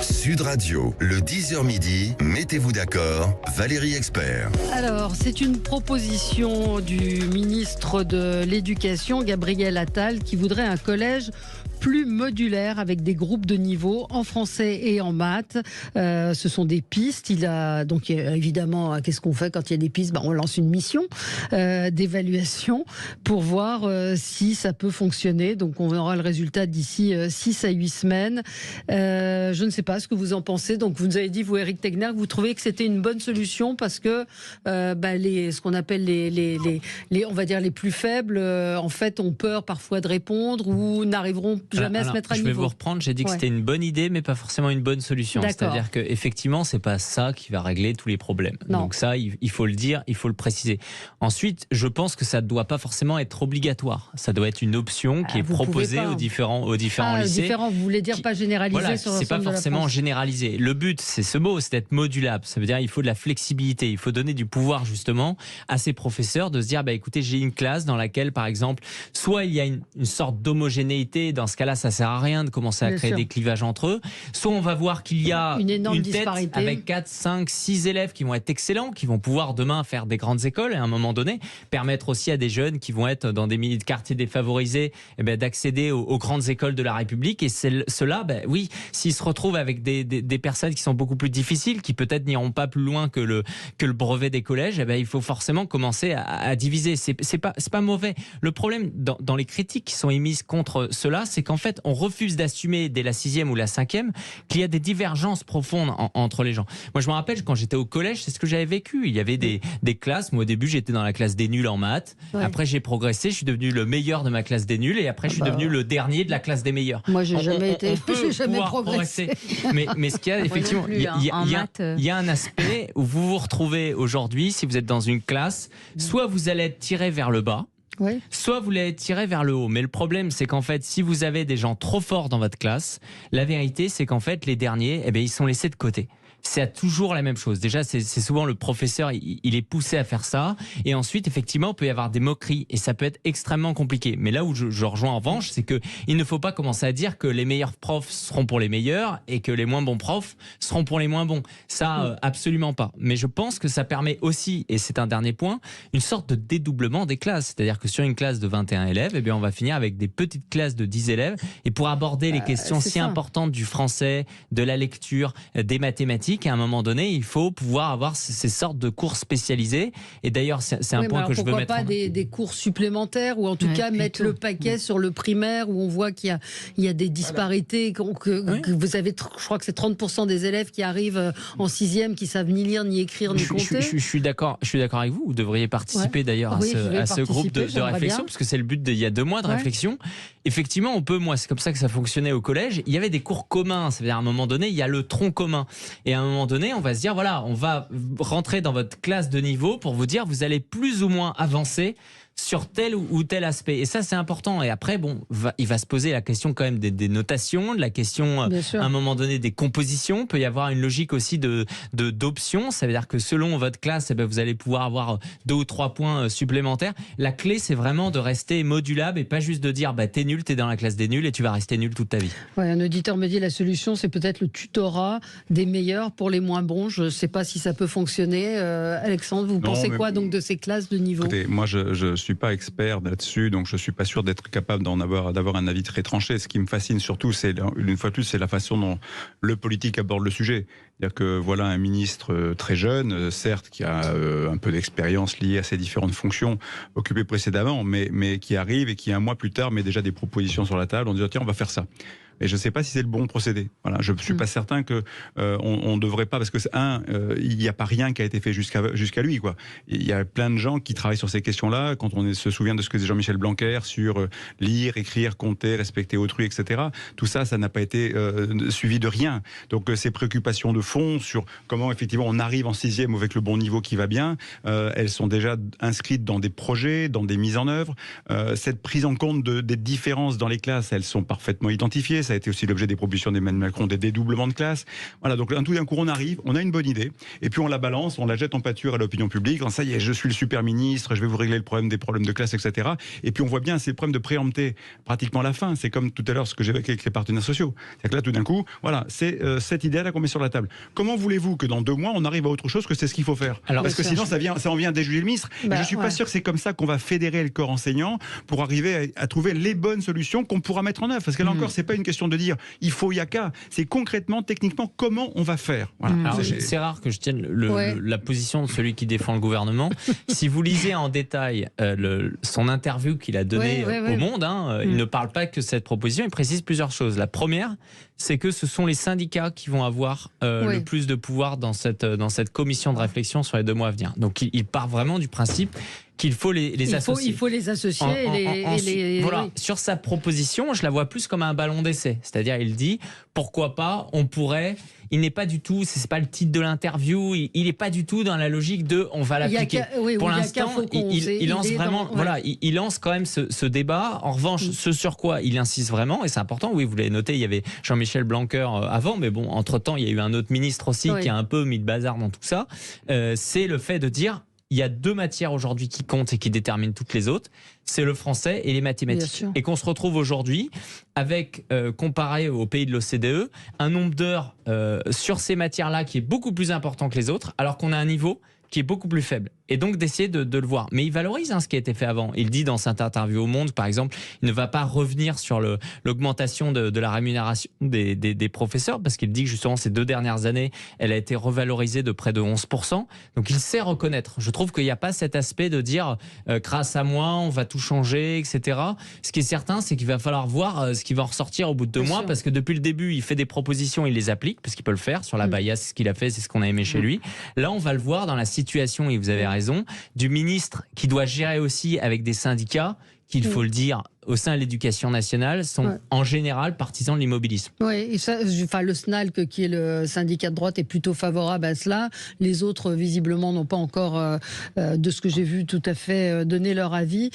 Sud Radio, le 10h midi, mettez-vous d'accord, Valérie Expert. Alors, c'est une proposition du ministre de l'Éducation, Gabriel Attal, qui voudrait un collège plus modulaire avec des groupes de niveau en français et en maths. Ce sont des pistes. Il a donc évidemment, qu'est-ce qu'on fait quand il y a des pistes? On lance une mission d'évaluation pour voir si ça peut fonctionner. Donc on aura le résultat d'ici 6 à 8 semaines. Je ne sais pas ce que vous en pensez. Donc, vous nous avez dit, vous, Éric Tegner, que vous trouvez que c'était une bonne solution parce que ce qu'on appelle on va dire les plus faibles, en fait, ont peur parfois de répondre ou n'arriveront jamais à se mettre à niveau. Je vais vous reprendre. J'ai dit que c'était une bonne idée, mais pas forcément une bonne solution. C'est-à-dire que effectivement, c'est pas ça qui va régler tous les problèmes. Non. Donc ça, il faut le dire, il faut le préciser. Ensuite, je pense que ça ne doit pas forcément être obligatoire. Ça doit être une option qui est proposée aux différents lycées. Vous voulez dire pas généralisé sur l'ensemble de la France. C'est pas forcément généralisé. Le but, c'est ce mot, c'est d'être modulable. Ça veut dire il faut de la flexibilité. Il faut donner du pouvoir justement à ces professeurs de se dire, écoutez, j'ai une classe dans laquelle, par exemple, soit il y a une sorte d'homogénéité. Dans ce cas-là, ça sert à rien de commencer à créer des clivages entre eux. Soit on va voir qu'il y a une tête avec 4, 5, 6 élèves qui vont être excellents, qui vont pouvoir demain faire des grandes écoles et à un moment donné permettre aussi à des jeunes qui vont être dans des quartiers défavorisés d'accéder aux grandes écoles de la République. Et ceux-là, oui, s'ils se retrouvent avec des personnes qui sont beaucoup plus difficiles, qui peut-être n'iront pas plus loin que le brevet des collèges, il faut forcément commencer à diviser. C'est pas mauvais. Le problème dans les critiques qui sont émises contre cela, c'est qu'en fait, on refuse d'assumer dès la 6e ou la 5e qu'il y a des divergences profondes entre les gens. Moi, je me rappelle, quand j'étais au collège, c'est ce que j'avais vécu. Il y avait des classes. Moi, au début, j'étais dans la classe des nuls en maths. Ouais. Après, j'ai progressé. Je suis devenu le meilleur de ma classe des nuls. Et après, je suis devenu le dernier de la classe des meilleurs. Moi, j'ai jamais progressé. Mais ce qu'il y a, effectivement, il y a un aspect où vous vous retrouvez aujourd'hui, si vous êtes dans une classe, soit vous allez être tiré vers le bas, soit vous allez être tiré vers le haut. Mais le problème, c'est qu'en fait, si vous avez des gens trop forts dans votre classe, la vérité, c'est qu'en fait, les derniers, ils sont laissés de côté. C'est toujours la même chose. Déjà, c'est souvent le professeur, il est poussé à faire ça. Et ensuite, effectivement, il peut y avoir des moqueries. Et ça peut être extrêmement compliqué. Mais là où je rejoins en revanche, c'est qu'il ne faut pas commencer à dire que les meilleurs profs seront pour les meilleurs et que les moins bons profs seront pour les moins bons. Ça, absolument pas. Mais je pense que ça permet aussi, et c'est un dernier point, une sorte de dédoublement des classes. C'est-à-dire que sur une classe de 21 élèves, on va finir avec des petites classes de 10 élèves. Et pour aborder les questions importantes du français, de la lecture, des mathématiques, à un moment donné, il faut pouvoir avoir ces sortes de cours spécialisés. Et d'ailleurs, c'est un point que je veux mettre. Pourquoi pas des cours supplémentaires ou en tout cas mettre le paquet sur le primaire où on voit qu'il y a des disparités. Que vous avez, je crois que c'est 30% des élèves qui arrivent en 6e qui savent ni lire, ni écrire, ni compter. Je suis d'accord avec vous. Vous devriez participer d'ailleurs à ce groupe de réflexion parce que c'est le but il y a 2 mois de réflexion. Effectivement, c'est comme ça que ça fonctionnait au collège. Il y avait des cours communs. Ça veut dire à un moment donné, il y a le tronc commun. Et à un moment donné, on va se dire, voilà, on va rentrer dans votre classe de niveau pour vous dire, vous allez plus ou moins avancer sur tel ou tel aspect. Et ça, c'est important. Et après, il va se poser la question quand même des notations, de la question, à un moment donné, des compositions. Il peut y avoir une logique aussi d'options. Ça veut dire que selon votre classe, vous allez pouvoir avoir 2 ou 3 points supplémentaires. La clé, c'est vraiment de rester modulable et pas juste de dire, t'es nul, t'es dans la classe des nuls et tu vas rester nul toute ta vie. Ouais, un auditeur me dit, la solution, c'est peut-être le tutorat des meilleurs pour les moins bons. Je ne sais pas si ça peut fonctionner. Alexandre, vous pensez quoi donc de ces classes de niveau ? Écoutez, moi, je suis pas expert là-dessus, donc je suis pas sûr d'être capable d'avoir un avis très tranché. Ce qui me fascine surtout, c'est une fois de plus, c'est la façon dont le politique aborde le sujet. C'est-à-dire que voilà un ministre très jeune, certes, qui a un peu d'expérience liée à ses différentes fonctions occupées précédemment, mais qui arrive et qui un mois plus tard met déjà des propositions sur la table en disant tiens, on va faire ça. Et je ne sais pas si c'est le bon procédé. Voilà, je ne suis pas certain que on devrait pas, parce que il n'y a pas rien qui a été fait jusqu'à lui, quoi. Il y a plein de gens qui travaillent sur ces questions-là. Quand on se souvient de ce que disait Jean-Michel Blanquer sur lire, écrire, compter, respecter autrui, etc. Tout ça, ça n'a pas été suivi de rien. Donc ces préoccupations de fond sur comment effectivement on arrive en 6e avec le bon niveau qui va bien, elles sont déjà inscrites dans des projets, dans des mises en œuvre. Cette prise en compte des différences dans les classes, elles sont parfaitement identifiées. Ça a été aussi l'objet des propositions d'Emmanuel Macron, des dédoublements de classes. Voilà, donc tout d'un coup, on arrive, on a une bonne idée, et puis on la balance, on la jette en pâture à l'opinion publique. Ça y est, je suis le super ministre, je vais vous régler le problème des problèmes de classe, etc. Et puis on voit bien, c'est le problème de préempter pratiquement la fin. C'est comme tout à l'heure ce que j'évoquais avec les partenaires sociaux. C'est que là, tout d'un coup, voilà, c'est cette idée-là qu'on met sur la table. Comment voulez-vous que dans 2 mois, on arrive à autre chose que c'est ce qu'il faut faire ? Parce que sinon, ça en vient déjuger le ministre. Et je suis pas sûr que c'est comme ça qu'on va fédérer le corps enseignant pour arriver à trouver les bonnes solutions qu'on pourra mettre en œuvre. Parce que là encore, c'est pas une question question de dire il faut Yaka, c'est concrètement, techniquement, comment on va faire. Voilà. Alors, c'est rare que je tienne la position de celui qui défend le gouvernement. Si vous lisez en détail son interview qu'il a donnée au Monde, il ne parle pas que cette proposition, il précise plusieurs choses. La première, c'est que ce sont les syndicats qui vont avoir le plus de pouvoir dans cette commission de réflexion sur les 2 mois à venir. Donc il part vraiment du principe qu'il faut les associer. Il faut les associer. Sur sa proposition, je la vois plus comme un ballon d'essai. C'est-à-dire, il dit, pourquoi pas, on pourrait... Il n'est pas du tout, c'est pas le titre de l'interview, il n'est pas du tout dans la logique de on va l'appliquer. Pour l'instant, il lance vraiment, il lance quand même ce débat. En revanche, ce sur quoi il insiste vraiment, et c'est important, oui, vous l'avez noté, il y avait Jean-Michel Blanquer avant, mais bon, entre-temps, il y a eu un autre ministre aussi qui a un peu mis le bazar dans tout ça. C'est le fait de dire, il y a 2 matières aujourd'hui qui comptent et qui déterminent toutes les autres, c'est le français et les mathématiques. Et qu'on se retrouve aujourd'hui avec, comparé aux pays de l'OCDE, un nombre d'heures sur ces matières-là qui est beaucoup plus important que les autres, alors qu'on a un niveau qui est beaucoup plus faible. Et donc d'essayer de le voir. Mais il valorise ce qui a été fait avant. Il dit dans cette interview au Monde, par exemple, il ne va pas revenir sur l'augmentation de la rémunération des professeurs, parce qu'il dit que justement ces 2 dernières années, elle a été revalorisée de près de 11%. Donc il sait reconnaître. Je trouve qu'il n'y a pas cet aspect de dire grâce à moi, on va tout changer, etc. Ce qui est certain, c'est qu'il va falloir voir ce qui va en ressortir au bout de 2 mois, parce que depuis le début, il fait des propositions, il les applique, parce qu'il peut le faire. Sur la Baïa, c'est ce qu'il a fait, c'est ce qu'on a aimé chez lui. Là, on va le voir dans la situation, et vous avez raison, du ministre qui doit gérer aussi avec des syndicats qui, il faut le dire, au sein de l'éducation nationale, sont en général partisans de l'immobilisme. Oui, et ça, le SNALC, qui est le syndicat de droite, est plutôt favorable à cela. Les autres, visiblement, n'ont pas encore, de ce que j'ai vu, tout à fait donné leur avis.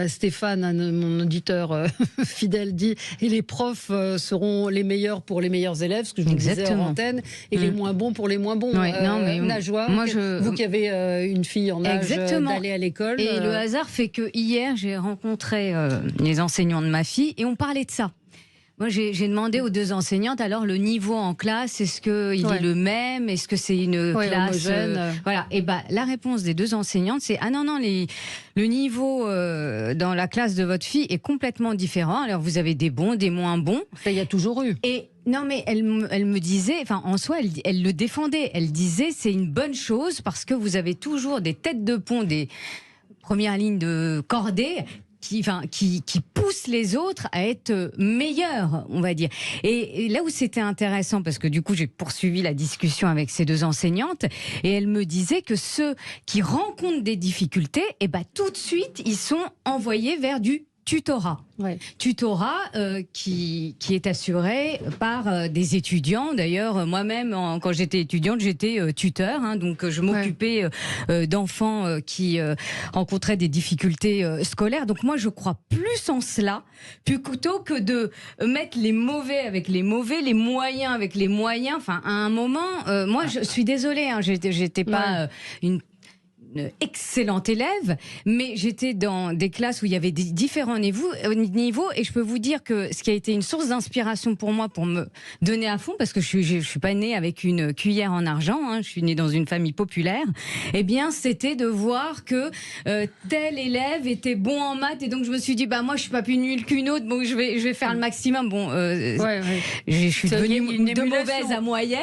Stéphane, mon auditeur fidèle, dit « Et les profs seront les meilleurs pour les meilleurs élèves », ce que je vous disais en antenne, et les moins bons pour les moins bons. Najwa, vous qui avez une fille en âge d'aller à l'école. Et le hasard fait que hier, j'ai rencontré les enseignants de ma fille et on parlait de ça. Moi, j'ai demandé aux 2 enseignantes, alors le niveau en classe, est-ce qu'il est le même? Est-ce que c'est une classe voilà. Et la réponse des 2 enseignantes, c'est ah non, le niveau dans la classe de votre fille est complètement différent. Alors vous avez des bons, des moins bons. Ça, il y a toujours eu. Et non, mais elle me disait, enfin en soi, elle le défendait. Elle disait c'est une bonne chose parce que vous avez toujours des têtes de pont, des premières lignes de cordée qui pousse les autres à être meilleurs, on va dire. Et là où c'était intéressant, parce que du coup j'ai poursuivi la discussion avec ces 2 enseignantes, et elles me disaient que ceux qui rencontrent des difficultés, tout de suite ils sont envoyés vers du tutorat. Tutorat qui est assuré par des étudiants. D'ailleurs, moi-même, quand j'étais étudiante, j'étais tuteur. Donc, je m'occupais d'enfants qui rencontraient des difficultés scolaires. Donc, moi, je crois plus en cela, plutôt que de mettre les mauvais avec les mauvais, les moyens avec les moyens. Enfin, à un moment, moi, je suis désolée, j'étais pas une excellente élève, mais j'étais dans des classes où il y avait des différents niveaux, et je peux vous dire que ce qui a été une source d'inspiration pour moi pour me donner à fond, parce que je suis pas née avec une cuillère en argent, je suis née dans une famille populaire, c'était de voir que tel élève était bon en maths, et donc je me suis dit moi je suis pas plus nulle qu'une autre, donc je vais faire le maximum. Je suis devenue de mauvaise à moyenne,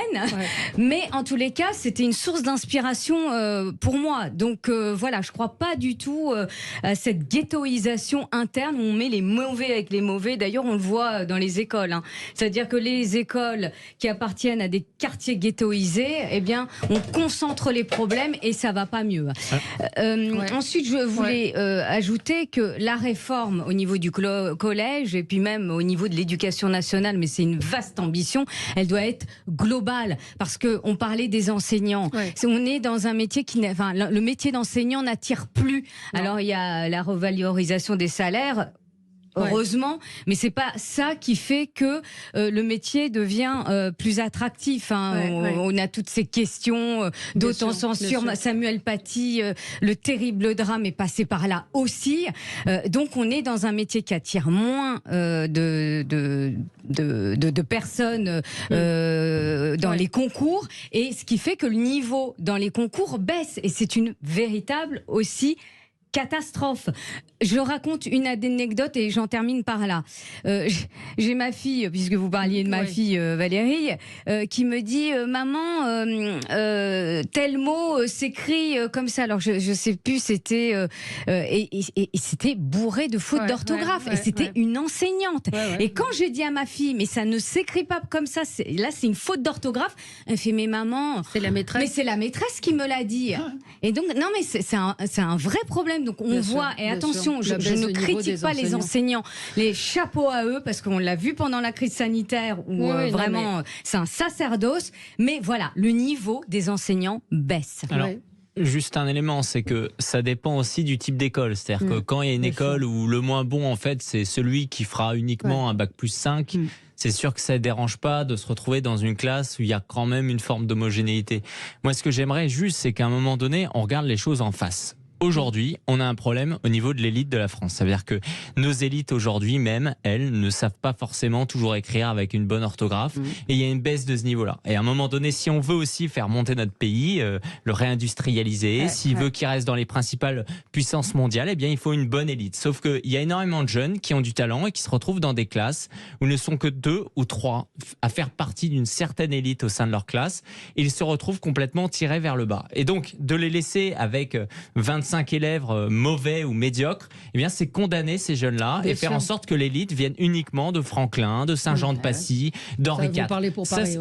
mais en tous les cas c'était une source d'inspiration pour moi. Donc voilà, je crois pas du tout à cette ghettoisation interne où on met les mauvais avec les mauvais. D'ailleurs, on le voit dans les écoles. C'est-à-dire que les écoles qui appartiennent à des quartiers ghettoisés, on concentre les problèmes et ça va pas mieux. Ensuite, je voulais ajouter que la réforme au niveau du collège et puis même au niveau de l'éducation nationale, mais c'est une vaste ambition, elle doit être globale, parce que on parlait des enseignants. On est dans un métier le métier d'enseignant n'attire plus. Alors il y a la revalorisation des salaires, heureusement, mais c'est pas ça qui fait que le métier devient plus attractif. On a toutes ces questions d'autocensure. Samuel Paty, le terrible drame est passé par là aussi. Donc on est dans un métier qui attire moins de personnes dans les concours, et ce qui fait que le niveau dans les concours baisse, et c'est une véritable aussi catastrophe. Je raconte une anecdote et j'en termine par là. J'ai ma fille, puisque vous parliez de ma fille Valérie, qui me dit maman, tel mot s'écrit comme ça. Alors je sais plus, c'était et c'était bourré de fautes d'orthographe et c'était une enseignante. Et quand je dis à ma fille mais ça ne s'écrit pas comme ça, là c'est une faute d'orthographe, elle fait mais maman, c'est la maîtresse. Mais c'est la maîtresse qui me l'a dit. Et donc non mais c'est un vrai problème. Donc on voit et attention, je ne critique pas les enseignants, les chapeaux à eux parce qu'on l'a vu pendant la crise sanitaire où vraiment c'est un sacerdoce. Mais voilà, le niveau des enseignants baisse. Alors, juste un élément, c'est que ça dépend aussi du type d'école. C'est-à-dire que quand il y a une école où le moins bon, en fait, c'est celui qui fera uniquement un bac plus 5, c'est sûr que ça ne dérange pas de se retrouver dans une classe où il y a quand même une forme d'homogénéité. Moi, ce que j'aimerais juste, c'est qu'à un moment donné, on regarde les choses en face. Aujourd'hui, on a un problème au niveau de l'élite de la France. Ça veut dire que nos élites aujourd'hui même, elles, ne savent pas forcément toujours écrire avec une bonne orthographe. Et il y a une baisse de ce niveau-là. Et à un moment donné, si on veut aussi faire monter notre pays, le réindustrialiser, s'il veut qu'il reste dans les principales puissances mondiales, eh bien, il faut une bonne élite. Sauf qu'il y a énormément de jeunes qui ont du talent et qui se retrouvent dans des classes où ne sont que 2 ou 3 à faire partie d'une certaine élite au sein de leur classe. Et ils se retrouvent complètement tirés vers le bas. Et donc, de les laisser avec 25 élèves mauvais ou médiocres, eh bien c'est condamner ces jeunes-là et faire en sorte que l'élite vienne uniquement de Franklin, de Saint-Jean-de-Passy, d'Henri IV.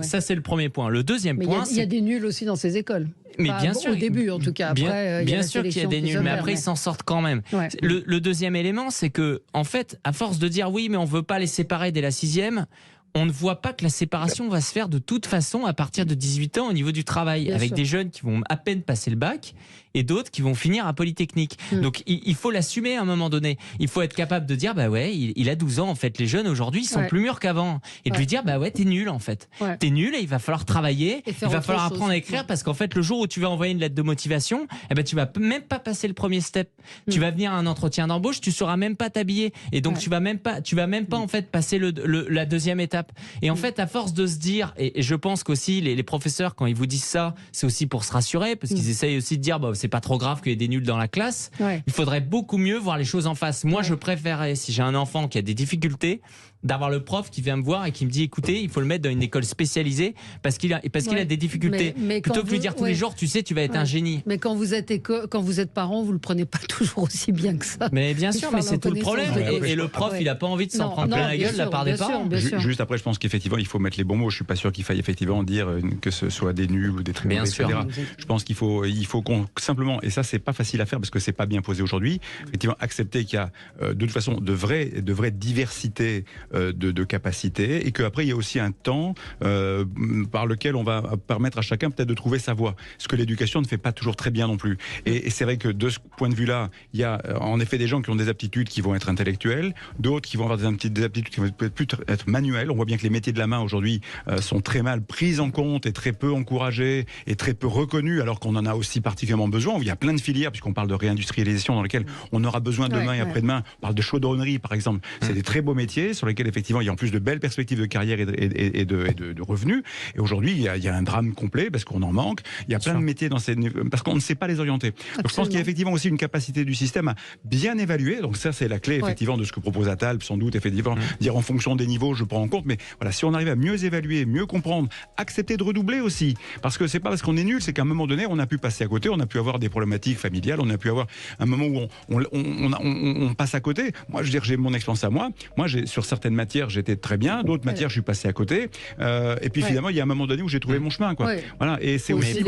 Ça c'est le premier point. Le deuxième point, il y a des nuls aussi dans ces écoles. Mais bien sûr, au début en tout cas. Après, bien sûr qu'il y a des nuls, mais après ils s'en sortent quand même. Le deuxième élément, c'est que en fait, à force de dire oui, mais on veut pas les séparer dès la 6e. On ne voit pas que la séparation va se faire de toute façon à partir de 18 ans au niveau du travail, avec des jeunes qui vont à peine passer le bac et d'autres qui vont finir à Polytechnique. Donc il faut l'assumer à un moment donné. Il faut être capable de dire bah ouais, il a 12 ans en fait. Les jeunes aujourd'hui ils sont plus mûrs qu'avant et de lui dire bah ouais t'es nul en fait. T'es nul et il va falloir travailler, il va falloir apprendre à écrire parce qu'en fait le jour où tu vas envoyer une lettre de motivation, eh ben tu vas même pas passer le premier step. Tu vas venir à un entretien d'embauche, tu sauras même pas t'habiller et donc tu vas même pas en fait passer la deuxième étape. Et en fait, à force de se dire, et je pense qu'aussi les professeurs, quand ils vous disent ça, c'est aussi pour se rassurer, parce qu'ils essayent aussi de dire, bah, c'est pas trop grave qu'il y ait des nuls dans la classe. Il faudrait beaucoup mieux voir les choses en face. Moi, je préférerais, si j'ai un enfant qui a des difficultés, d'avoir le prof qui vient me voir et qui me dit, écoutez, il faut le mettre dans une école spécialisée parce qu'il a des difficultés. Mais plutôt que de lui dire tous les jours, tu sais, tu vas être un génie. Mais quand vous êtes parent, vous le prenez pas toujours aussi bien que ça. Mais bien sûr, mais c'est tout le problème. Et le prof, il a pas envie de s'en prendre plein la gueule de la part des parents. Juste après, je pense qu'effectivement, il faut mettre les bons mots. Je suis pas sûr qu'il faille effectivement dire que ce soit des nuls ou des très mauvais, etc. Je pense qu'il faut simplement, et ça, c'est pas facile à faire parce que c'est pas bien posé aujourd'hui, effectivement, accepter qu'il y a de toute façon de vraies diversités de capacités et qu'après il y a aussi un temps par lequel on va permettre à chacun peut-être de trouver sa voie, ce que l'éducation ne fait pas toujours très bien non plus. Et c'est vrai que de ce point de vue-là, il y a en effet des gens qui ont des aptitudes qui vont être intellectuelles, d'autres qui vont avoir des aptitudes qui vont peut-être plus être manuelles. On voit bien que les métiers de la main aujourd'hui sont très mal pris en compte et très peu encouragés et très peu reconnus, alors qu'on en a aussi particulièrement besoin. Il y a plein de filières, puisqu'on parle de réindustrialisation dans lesquelles on aura besoin demain et après-demain. On parle de chaudronnerie par exemple. C'est des très beaux métiers sur lesquels effectivement il y a en plus de belles perspectives de carrière et de revenus. Et aujourd'hui il y a un drame complet parce qu'on en manque. Il y a plein de métiers parce qu'on ne sait pas les orienter. Donc je pense qu'il y a effectivement aussi une capacité du système à bien évaluer. Donc ça c'est la clé effectivement de ce que propose Attal, sans doute effectivement dire en fonction des niveaux je prends en compte. Mais voilà, si on arrive à mieux évaluer, mieux comprendre, accepter de redoubler aussi, parce que c'est pas parce qu'on est nul, c'est qu'à un moment donné on a pu passer à côté, on a pu avoir des problématiques familiales, on a pu avoir un moment où on passe à côté. Moi je veux dire, j'ai mon expérience à moi. Moi sur certaines matières j'étais très bien, d'autres matières je suis passé à côté. Et puis finalement il y a un moment donné où j'ai trouvé mon chemin quoi. Voilà, et c'est aussi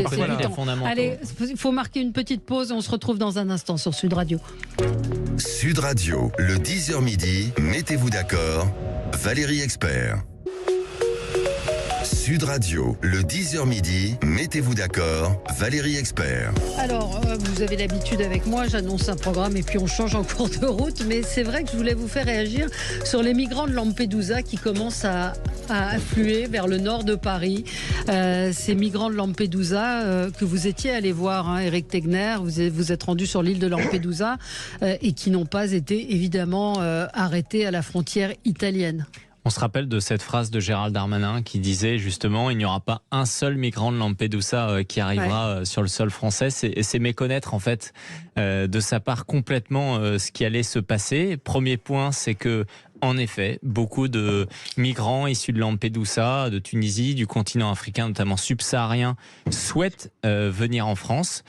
fondamentaux. Allez, il faut marquer une petite pause et on se retrouve dans un instant sur Sud Radio. Sud Radio, le 10h midi, mettez-vous d'accord, Valérie Expert. Sud Radio, le 10h midi, mettez-vous d'accord, Valérie Expert. Alors, vous avez l'habitude avec moi, j'annonce un programme et puis on change en cours de route, mais c'est vrai que je voulais vous faire réagir sur les migrants de Lampedusa qui commencent à affluer vers le nord de Paris. Ces migrants de Lampedusa que vous étiez allé voir, Éric Tegner, vous êtes rendu sur l'île de Lampedusa et qui n'ont pas été évidemment arrêtés à la frontière italienne. On se rappelle de cette phrase de Gérald Darmanin qui disait justement il n'y aura pas un seul migrant de Lampedusa qui arrivera sur le sol français. C'est méconnaître en fait de sa part complètement ce qui allait se passer. Premier point, c'est que en effet, beaucoup de migrants issus de Lampedusa, de Tunisie, du continent africain, notamment subsaharien, souhaitent venir en France,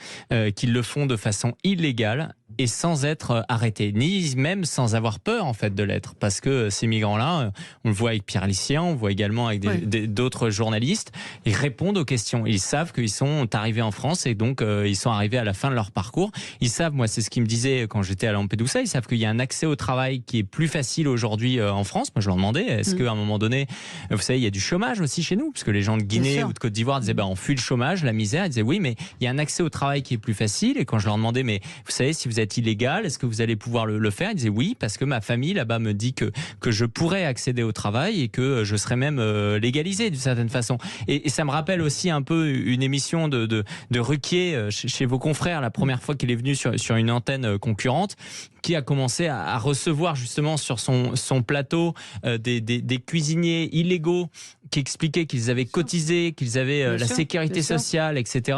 qu'ils le font de façon illégale et sans être arrêtés, ni même sans avoir peur en fait de l'être, parce que ces migrants-là, on le voit avec Pierre Lissian, on le voit également avec d'autres journalistes, ils répondent aux questions, ils savent qu'ils sont arrivés en France et donc ils sont arrivés à la fin de leur parcours, ils savent, moi c'est ce qu'ils me disaient quand j'étais à Lampedusa, ils savent qu'il y a un accès au travail qui est plus facile aujourd'hui en France. Moi je leur demandais, est-ce qu'à un moment donné, vous savez, il y a du chômage aussi chez nous, parce que les gens de Guinée ou de Côte d'Ivoire disaient on fuit le chômage, la misère, ils disaient oui mais il y a un accès au travail qui est plus facile, et quand je leur demandais mais vous savez si vous êtes illégal, est-ce que vous allez pouvoir le faire? Ils disaient oui, parce que ma famille là-bas me dit que je pourrais accéder au travail et que je serais même légalisé d'une certaine façon. Et ça me rappelle aussi un peu une émission de Ruquier chez vos confrères, la première fois qu'il est venu sur une antenne concurrente, qui a commencé à recevoir justement sur son plateau des cuisiniers illégaux qui expliquaient qu'ils avaient cotisé, qu'ils avaient la sécurité sociale, etc.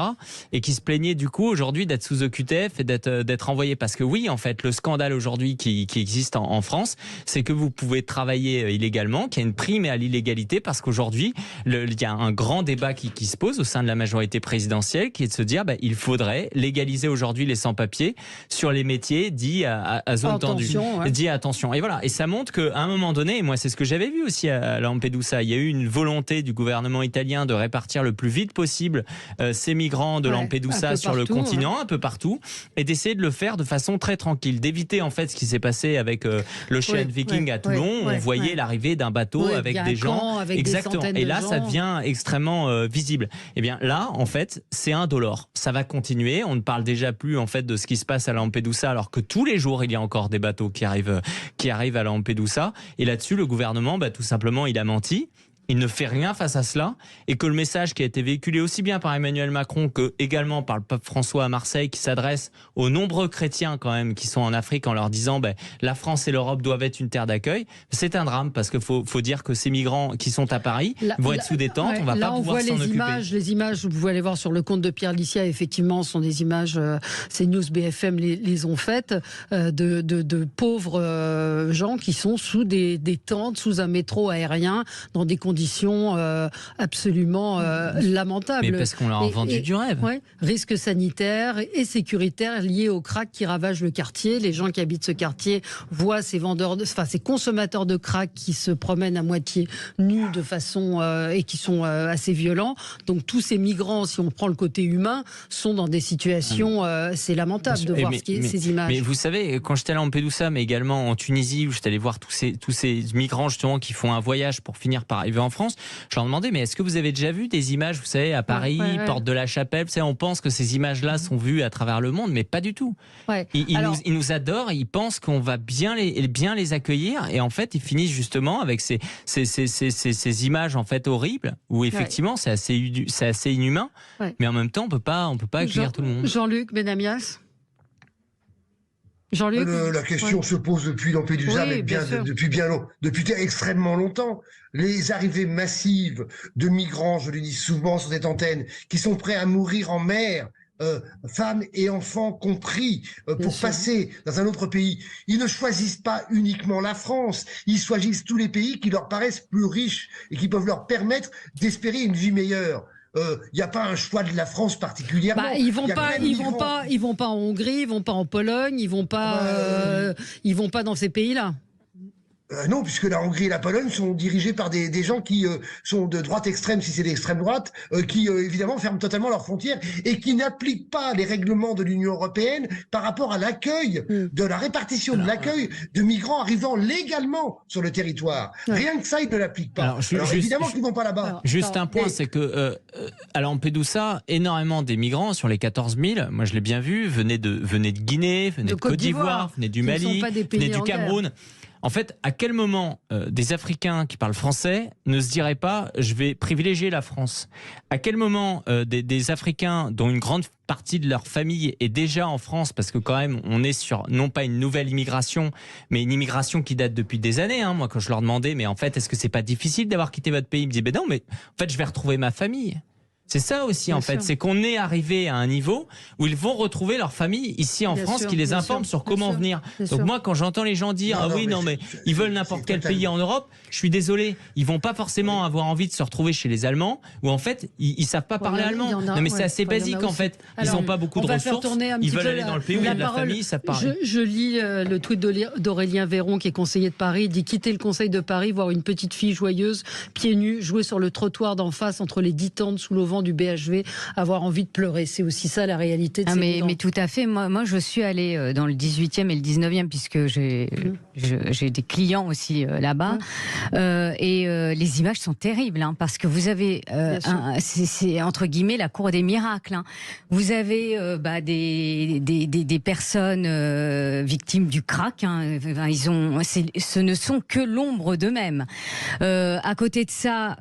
et qui se plaignaient du coup aujourd'hui d'être sous OQTF et d'être envoyés. Parce que oui, en fait, le scandale aujourd'hui qui existe en France, c'est que vous pouvez travailler illégalement, qu'il y a une prime à l'illégalité, parce qu'aujourd'hui, il y a un grand débat qui se pose au sein de la majorité présidentielle, qui est de se dire il faudrait légaliser aujourd'hui les sans-papiers sur les métiers dits à zone tendue. Dit attention. Et voilà. Et ça montre qu'à un moment donné, et moi c'est ce que j'avais vu aussi à Lampedusa, il y a eu une volonté du gouvernement italien de répartir le plus vite possible ces migrants de Lampedusa sur le continent, un peu partout, et d'essayer de le faire de façon très tranquille, d'éviter en fait ce qui s'est passé avec l'Ocean Viking à Toulon, où on voyait l'arrivée d'un bateau avec des gens. Exactement. Et là, ça devient extrêmement visible. Et bien là, en fait, c'est indolore. Ça va continuer. On ne parle déjà plus en fait de ce qui se passe à Lampedusa, alors que tous les jours il y a encore des bateaux qui arrivent à Lampedusa. Et là-dessus, le gouvernement, tout simplement, il a menti. Il ne fait rien face à cela, et que le message qui a été véhiculé aussi bien par Emmanuel Macron que également par le pape François à Marseille, qui s'adresse aux nombreux chrétiens quand même qui sont en Afrique en leur disant la France et l'Europe doivent être une terre d'accueil, c'est un drame, parce qu'il faut dire que ces migrants qui sont à Paris vont être sous des tentes, on va pas pouvoir s'en occuper. Les images, vous pouvez aller voir sur le compte de Pierre Lissian, effectivement, sont des images, CNews, BFM les ont faites, de pauvres gens qui sont sous des tentes, sous un métro aérien, dans des conditions absolument lamentables. Mais parce qu'on leur a vendu du rêve. Risques sanitaires et sécuritaires liés au crack qui ravage le quartier. Les gens qui habitent ce quartier voient ces consommateurs de crack qui se promènent à moitié nus de façon et qui sont assez violents. Donc tous ces migrants, si on prend le côté humain, sont dans des situations, c'est lamentable de voir ces images. Mais vous savez, quand j'étais à Lampedusa, mais également en Tunisie, où j'étais allé voir tous ces migrants justement qui font un voyage pour finir par arriver en France, je leur demandais, mais est-ce que vous avez déjà vu des images, vous savez, à Paris, Porte de la Chapelle, vous savez, on pense que ces images-là sont vues à travers le monde, mais pas du tout. Ils nous adorent, ils pensent qu'on va bien les accueillir, et en fait, ils finissent justement avec ces images en fait horribles, où effectivement, c'est assez inhumain, mais en même temps, on peut pas accueillir tout le monde. Jean-Luc Benamias. La question se pose depuis Lampedusa, depuis extrêmement longtemps. Les arrivées massives de migrants, je le dis souvent sur cette antenne, qui sont prêts à mourir en mer, femmes et enfants compris, pour passer dans un autre pays. Ils ne choisissent pas uniquement la France, ils choisissent tous les pays qui leur paraissent plus riches et qui peuvent leur permettre d'espérer une vie meilleure. Il n'y a pas un choix de la France particulièrement. Ils vont pas en Hongrie, ils vont pas en Pologne, ils vont pas dans ces pays-là. Non, puisque la Hongrie et la Pologne sont dirigées par des gens qui sont de droite extrême, si c'est l'extrême droite, qui évidemment ferment totalement leurs frontières et qui n'appliquent pas les règlements de l'Union européenne par rapport à l'accueil, de la répartition de l'accueil de migrants arrivant légalement sur le territoire. Rien que ça, ils ne l'appliquent pas. Alors évidemment qu'ils ne vont pas là-bas. Juste un point, c'est que à Lampedusa, énormément des migrants, sur les 14 000, moi je l'ai bien vu, venaient de Guinée, venaient de Côte d'Ivoire, venaient du Mali, venaient du Cameroun. En fait, à quel moment des Africains qui parlent français ne se diraient pas « je vais privilégier la France » ? À quel moment des Africains dont une grande partie de leur famille est déjà en France, parce que quand même, on est sur non pas une nouvelle immigration, mais une immigration qui date depuis des années. Moi, quand je leur demandais, mais en fait, est-ce que c'est pas difficile d'avoir quitté votre pays? Ils me disaient, non, mais en fait, je vais retrouver ma famille. C'est ça aussi, en fait. C'est qu'on est arrivé à un niveau où ils vont retrouver leur famille ici en France, qui les informe sur comment venir. Donc moi, quand j'entends les gens dire mais ils veulent n'importe quel pays en Europe, je suis désolé, ils vont pas forcément avoir envie de se retrouver chez les Allemands, où en fait ils savent pas parler allemand. Non, mais c'est assez basique en fait. Ils n'ont pas beaucoup de ressources. Ils veulent aller dans le pays où il y a de la famille, ça parle. Je lis le tweet d'Aurélien Véron, qui est conseiller de Paris. Il dit: quitter le conseil de Paris, voir une petite fille joyeuse, pieds nus, jouer sur le trottoir d'en face entre les 10 tentes sous l'auvent du BHV, avoir envie de pleurer. C'est aussi ça la réalité de ces mais tout à fait. Moi, je suis allée dans le 18e et le 19e, puisque j'ai des clients aussi là-bas. Et les images sont terribles, parce que vous avez, c'est entre guillemets la cour des miracles. Vous avez des personnes victimes du crack. Ce ne sont que l'ombre d'eux-mêmes. À côté de ça,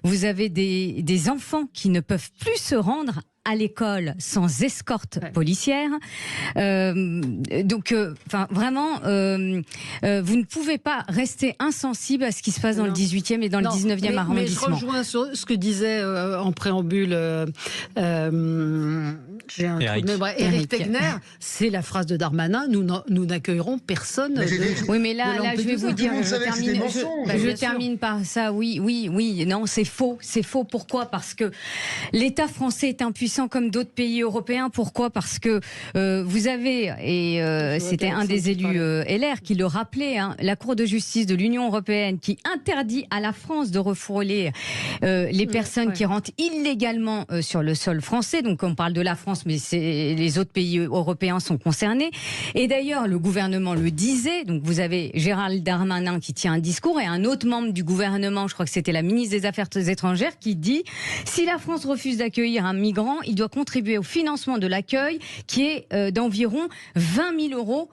vous avez des enfants qui ne peuvent plus se rendre à l'école sans escorte policière. Donc, vraiment, vous ne pouvez pas rester insensible à ce qui se passe dans le 18e et dans le 19e arrondissement. Mais je rejoins sur ce que disait en préambule Éric Tegner. C'est la phrase de Darmanin: nous n'accueillerons personne. Oui, mais là, je vais vous dire, je termine par ça. Oui, non, c'est faux. C'est faux. Pourquoi? Parce que l'État français est impuissant comme d'autres pays européens. Pourquoi? Parce que vous avez, et c'était un des élus LR qui le rappelait, la Cour de justice de l'Union européenne qui interdit à la France de refouler les personnes qui rentrent illégalement sur le sol français. Donc on parle de la France, mais les autres pays européens sont concernés. Et d'ailleurs, le gouvernement le disait. Donc vous avez Gérald Darmanin qui tient un discours, et un autre membre du gouvernement, je crois que c'était la ministre des Affaires étrangères, qui dit: si la France refuse d'accueillir un migrant, il doit contribuer au financement de l'accueil, qui est d'environ 20 000 euros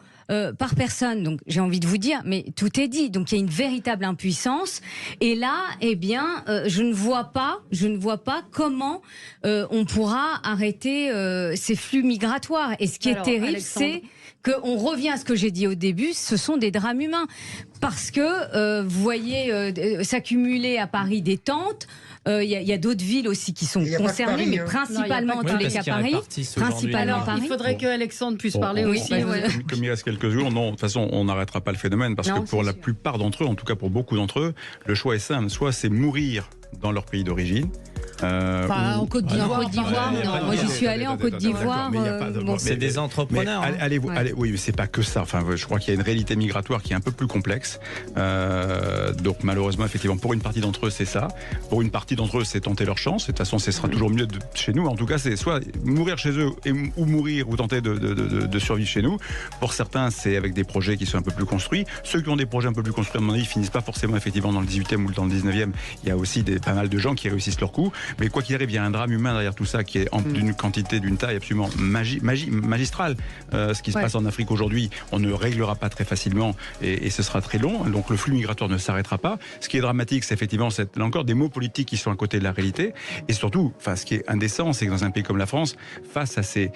par personne. Donc j'ai envie de vous dire, mais tout est dit. Donc il y a une véritable impuissance. Et là, je ne vois pas comment on pourra arrêter ces flux migratoires. Et ce qui est terrible, c'est qu'on revient à ce que j'ai dit au début, ce sont des drames humains. Parce que vous voyez s'accumuler à Paris des tentes. Il y a d'autres villes aussi qui sont concernées, mais principalement, en tous les cas, Paris. Il faudrait que Alexandre puisse parler aussi. Comme il reste quelques jours, non, de toute façon, on n'arrêtera pas le phénomène, parce que pour la plupart d'entre eux, en tout cas pour beaucoup d'entre eux, le choix est simple. Soit c'est mourir dans leur pays d'origine. En Côte d'Ivoire. Non, moi j'y suis allé en Côte d'Ivoire. C'est des entrepreneurs. Oui, mais c'est pas que ça. Enfin, je crois qu'il y a une réalité migratoire qui est un peu plus complexe. Donc malheureusement, effectivement, pour une partie d'entre eux, c'est ça. Pour une partie d'entre eux, c'est tenter leur chance. Et de toute façon, ce sera toujours mieux chez nous. En tout cas, c'est soit mourir chez eux ou mourir ou tenter de survivre chez nous. Pour certains, c'est avec des projets qui sont un peu plus construits. Ceux qui ont des projets un peu plus construits, à mon avis, finissent pas forcément effectivement dans le 18e ou dans le 19e. Il y a aussi pas mal de gens qui réussissent leur coup. Mais quoi qu'il arrive, il y a un drame humain derrière tout ça qui est d'une quantité, d'une taille absolument magistrale. Ce qui se passe en Afrique aujourd'hui, on ne réglera pas très facilement et ce sera très long. Donc le flux migratoire ne s'arrêtera pas. Ce qui est dramatique, c'est effectivement là encore des mots politiques qui sont à côté de la réalité. Et surtout, ce qui est indécent, c'est que dans un pays comme la France, face à ces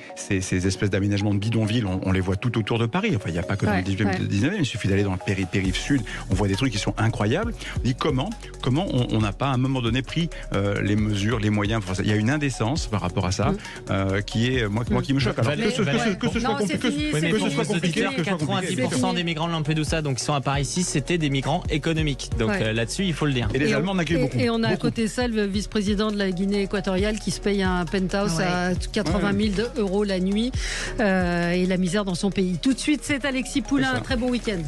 espèces d'aménagements de bidonvilles, on les voit tout autour de Paris. Enfin, il n'y a pas que dans le 18e et le 19e, il suffit d'aller dans la périphérie sud, on voit des trucs qui sont incroyables. On dit comment on n'a pas à un moment donné pris les mesures, les moyens. Il y a une indécence par rapport à ça qui est moi qui me choque. Alors que ce soit compliqué, 90% des migrants de Lampedusa, donc qui sont à Paris ici, c'était des migrants économiques. Donc là-dessus, il faut le dire. Et les Allemands en accueillent beaucoup. Et on a à côté ça le vice-président de la Guinée équatoriale qui se paye un penthouse à 80 000 euros la nuit et la misère dans son pays. Tout de suite, c'est Alexis Poulain. Un très bon week-end.